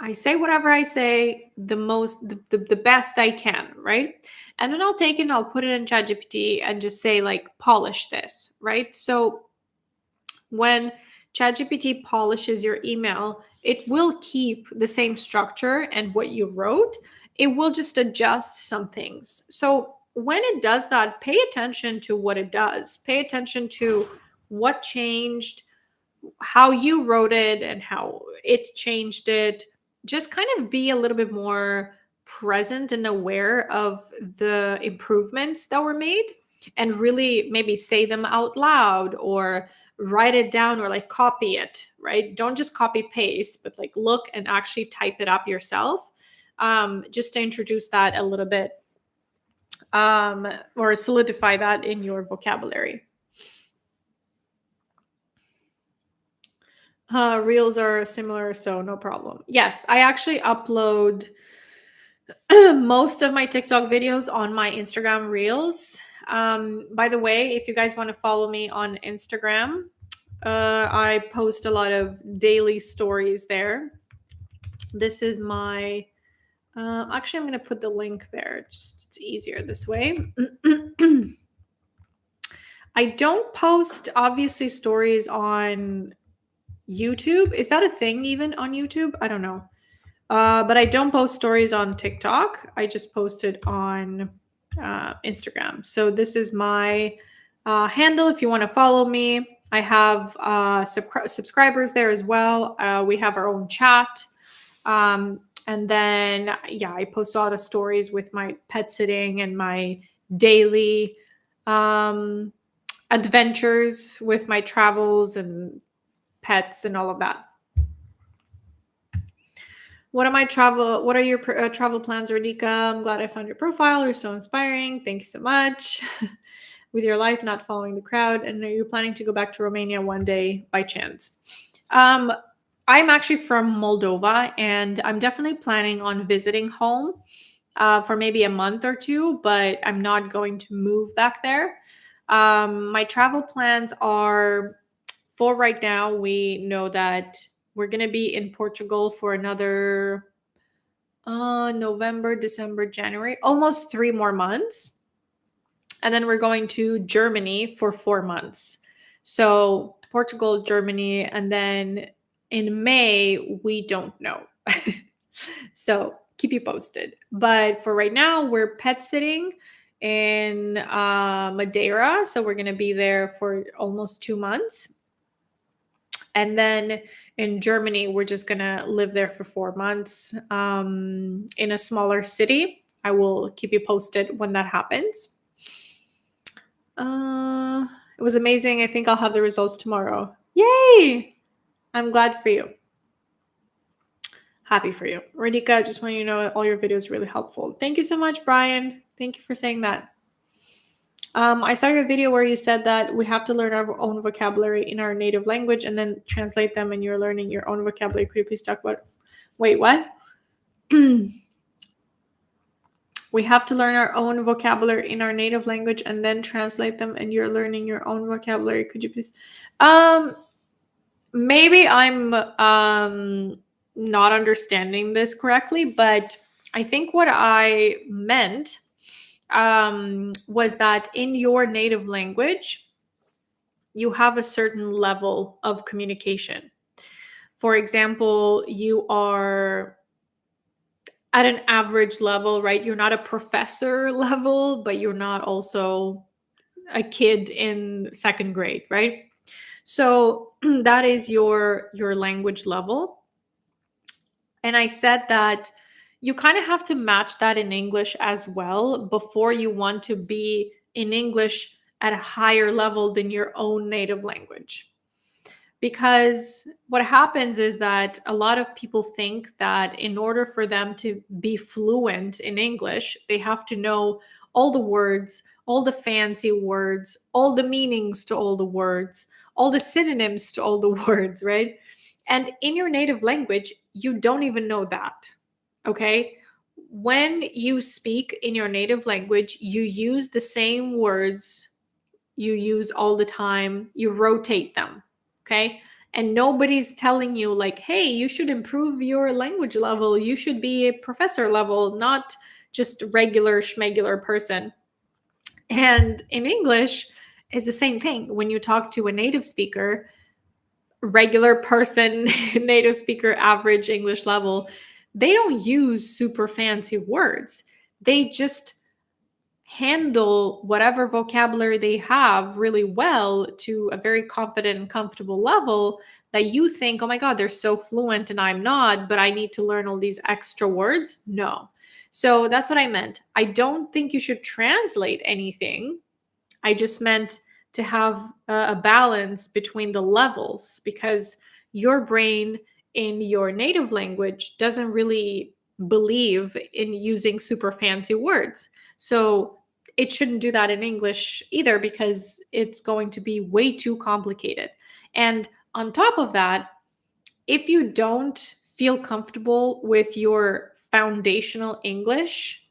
I say whatever I say the best I can, right? And then I'll take it and I'll put it in ChatGPT and just say, like, polish this, right? So when ChatGPT polishes your email, it will keep the same structure and what you wrote. It will just adjust some things. So when it does that, pay attention to what it does. Pay attention to what changed, how you wrote it, and how it changed it. Just kind of be a little bit more present and aware of the improvements that were made, and really maybe say them out loud or write it down, or like copy it, right? Don't just copy paste, but like look and actually type it up yourself, just to introduce that a little bit, or solidify that in your vocabulary. Reels are similar, so no problem. Yes, I actually upload most of my TikTok videos on my Instagram Reels. By the way, if you guys want to follow me on Instagram, I post a lot of daily stories there. This is my. Actually, I'm going to put the link there. Just it's easier this way. I don't post obviously stories on YouTube. Is that a thing even on YouTube? I don't know. But I don't post stories on TikTok. I just post it on Instagram. So this is my handle if you want to follow me. I have subscribers there as well. We have our own chat. And then, yeah, I post a lot of stories with my pet sitting and my daily adventures with my travels and pets and all of that. What are your travel plans, Radhika? I'm glad I found your profile. You're so inspiring. Thank you so much. With your life not following the crowd, and are you planning to go back to Romania one day by chance? I'm actually from Moldova, and I'm definitely planning on visiting home for maybe a month or two, but I'm not going to move back there. My travel plans are, for right now, we know that we're going to be in Portugal for another November, December, January, almost 3 more months. And then we're going to Germany for 4 months. So Portugal, Germany, and then in May, we don't know. So keep you posted. But for right now, we're pet sitting in Madeira. So we're going to be there for almost 2 months. And then in Germany, we're just going to live there for 4 months in a smaller city. I will keep you posted when that happens. It was amazing. I think I'll have the results tomorrow. Yay! I'm glad for you. Happy for you. Radhika, I just want you to know all your videos are really helpful. Thank you so much, Brian. Thank you for saying that. I saw your video where you said that we have to learn our own vocabulary in our native language and then translate them, and you're learning your own vocabulary. Could you please talk about... Wait, what? We have to learn our own vocabulary in our native language and then translate them, and you're learning your own vocabulary. Could you please? Um, Maybe I'm not understanding this correctly, but I think what I meant was that in your native language, you have a certain level of communication. For example, you are at an average level, right? You're not a professor level, but you're not also a kid in second grade, right? So that is your language level. And I said that you kind of have to match that in English as well before you want to be in English at a higher level than your own native language. Because what happens is that a lot of people think that in order for them to be fluent in English, they have to know all the words, all the fancy words, all the meanings to all the words, all the synonyms to all the words, right? And in your native language, you don't even know that. Okay? When you speak in your native language, you use the same words you use all the time, you rotate them. Okay? And nobody's telling you, like, hey, you should improve your language level. You should be a professor level, not just regular schmegular person. And in English, it's the same thing. When you talk to a native speaker, regular person, native speaker, average English level, they don't use super fancy words. They just handle whatever vocabulary they have really well to a very confident and comfortable level that you think, oh my God, they're so fluent and I'm not, but I need to learn all these extra words. No. So that's what I meant. I don't think you should translate anything. I just meant to have a balance between the levels because your brain in your native language doesn't really believe in using super fancy words. So it shouldn't do that in English either because it's going to be way too complicated. And on top of that, if you don't feel comfortable with your foundational English,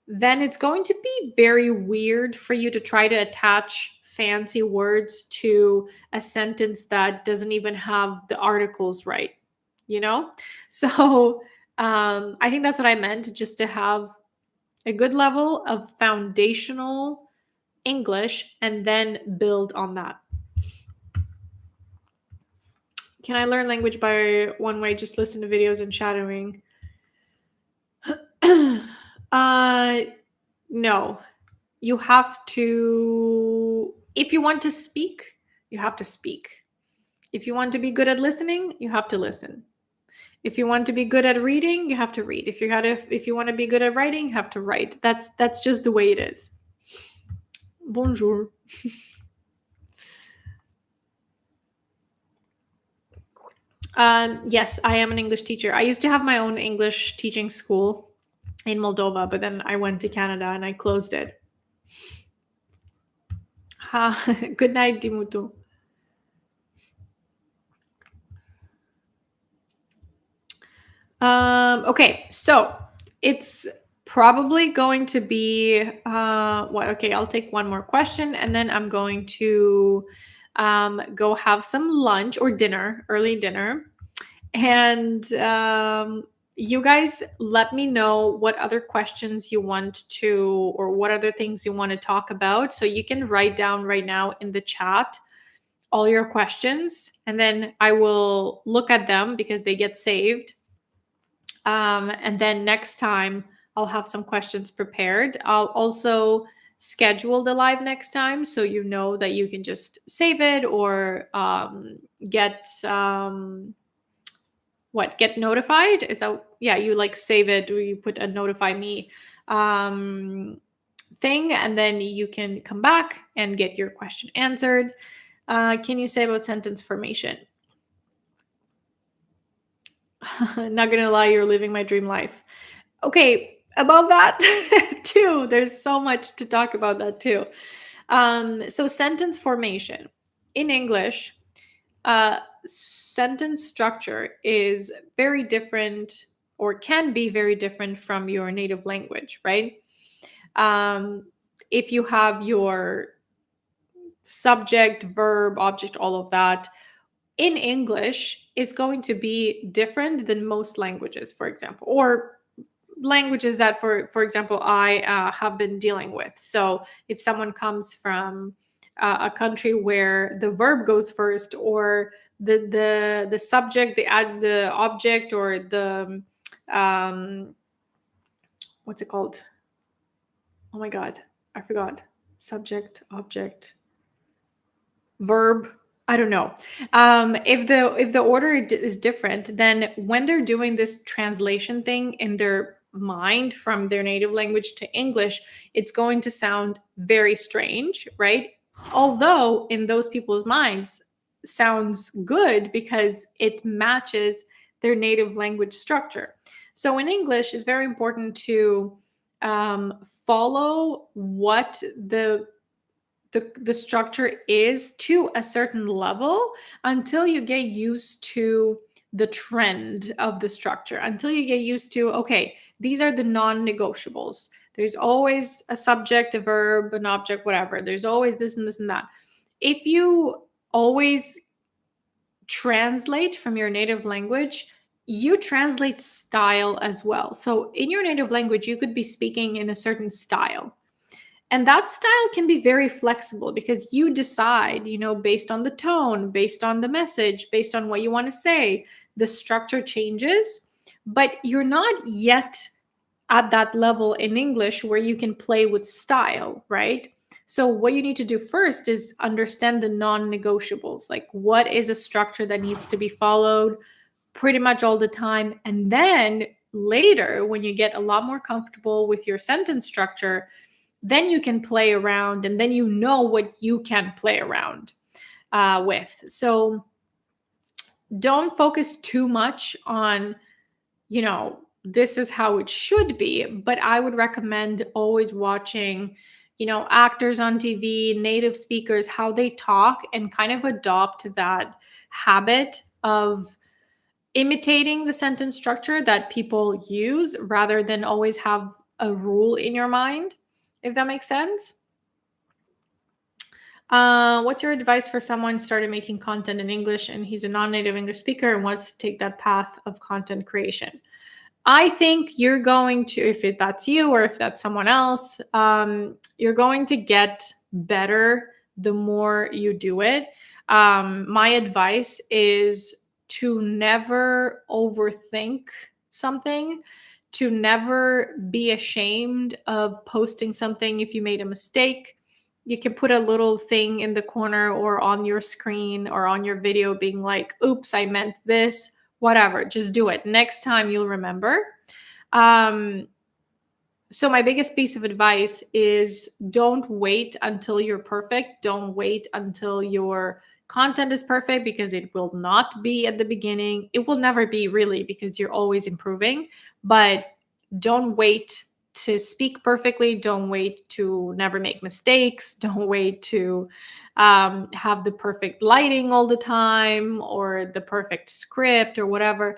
then it's going to be very weird for you to try to attach fancy words to a sentence that doesn't even have the articles right, you know? So I think that's what I meant, just to have a good level of foundational English and then build on that. Can I learn language by one way? Just listen to videos and shadowing. uh, no. You have to, if you want to speak, you have to speak. If you want to be good at listening, you have to listen. If you want to be good at reading, you have to read. If you want to be good at writing, you have to write. That's just the way it is. Bonjour. Yes, I am an English teacher. I used to have my own English teaching school in Moldova, but then I went to Canada and I closed it. Ha, good night, Dimutu. Okay, so it's probably going to be what? Okay, I'll take one more question and then I'm going to go have some lunch or dinner, early dinner. And you guys let me know what other questions you want to, or what other things you want to talk about. So you can write down right now in the chat all your questions, and then I will look at them because they get saved. And then next time I'll have some questions prepared. I'll also schedule the live next time so you know that you can just save it or get get notified. Is that, yeah, you like save it or you put a notify me thing, and then you can come back and get your question answered. Can you say about sentence formation? Not gonna lie, you're living my dream life. Okay, about that too. There's so much to talk about that too. So sentence formation in English, sentence structure is very different, or can be very different from your native language, right? Um, if you have your subject, verb, object, all of that in English is going to be different than most languages, for example, or languages that, for example, I have been dealing with. So if someone comes from a country where the verb goes first, or the subject, the object, or the um, what's it called? Oh my god, I forgot. Subject, object, verb, I don't know. If the order is different, then when they're doing this translation thing in their mind from their native language to English, it's going to sound very strange, right? Although in those people's minds sounds good because it matches their native language structure. So in English, it's very important to follow what the structure is to a certain level until you get used to the trend of the structure, until you get used to, okay, these are the non-negotiables. There's always a subject, a verb, an object, whatever. There's always this and this and that. If you always translate from your native language, you translate style as well. So in your native language, you could be speaking in a certain style. And that style can be very flexible because you decide, based on the tone, based on the message, based on what you want to say, the structure changes, but you're not yet at that level in English where you can play with style, right? So, what you need to do first is understand the non negotiables. Like, what is a structure that needs to be followed pretty much all the time? And then later, when you get a lot more comfortable with your sentence structure, then you can play around, and then you know what you can play around with. So don't focus too much on, this is how it should be, but I would recommend always watching, actors on TV, native speakers, how they talk, and kind of adopt that habit of imitating the sentence structure that people use rather than always have a rule in your mind, if that makes sense. What's your advice for someone started making content in English and he's a non-native English speaker and wants to take that path of content creation? I think you're going to, that's you or if that's someone else, you're going to get better the more you do it. My advice is to never overthink something, to never be ashamed of posting something if you made a mistake. You can put a little thing in the corner or on your screen or on your video being like, oops, I meant this, whatever. Just do it. Next time you'll remember. So my biggest piece of advice is don't wait until you're perfect. Don't wait until your content is perfect because it will not be at the beginning. It will never be really because you're always improving. But don't wait to speak perfectly. Don't wait to never make mistakes. Don't wait to have the perfect lighting all the time or the perfect script or whatever.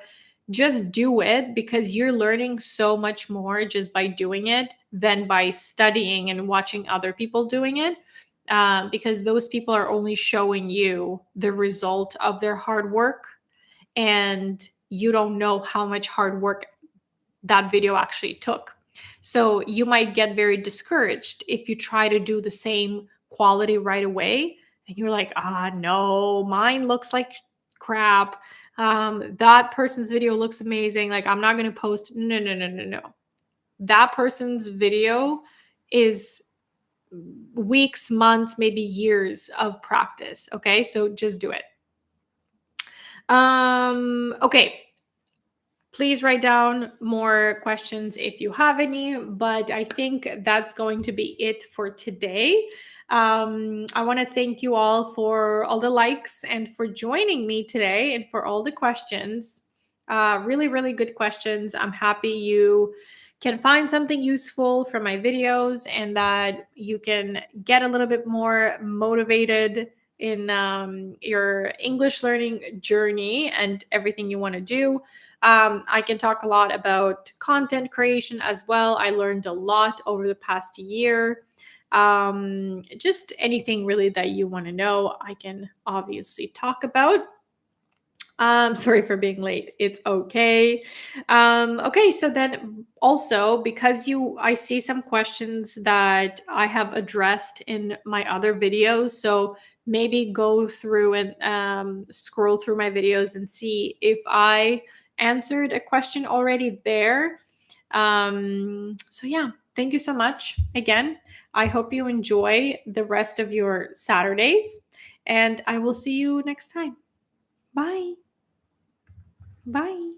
Just do it because you're learning so much more just by doing it than by studying and watching other people doing it. Because those people are only showing you the result of their hard work, and you don't know how much hard work that video actually took. So you might get very discouraged if you try to do the same quality right away and you're like, no, mine looks like crap. That person's video looks amazing. Like, I'm not going to post. No, no, no, no, no. That person's video is weeks, months, maybe years of practice. Okay. So just do it. Okay. Please write down more questions if you have any, but I think that's going to be it for today. I want to thank you all for all the likes and for joining me today and for all the questions. Really, really good questions. I'm happy you can find something useful from my videos and that you can get a little bit more motivated in your English learning journey and everything you want to do. I can talk a lot about content creation as well. I learned a lot over the past year. Just anything really that you want to know, I can obviously talk about. Sorry for being late. It's okay. Okay, so then also because I see some questions that I have addressed in my other videos. So maybe go through and scroll through my videos and see if I answered a question already there. So yeah, thank you so much again. I hope you enjoy the rest of your Saturdays, and I will see you next time. Bye. Bye.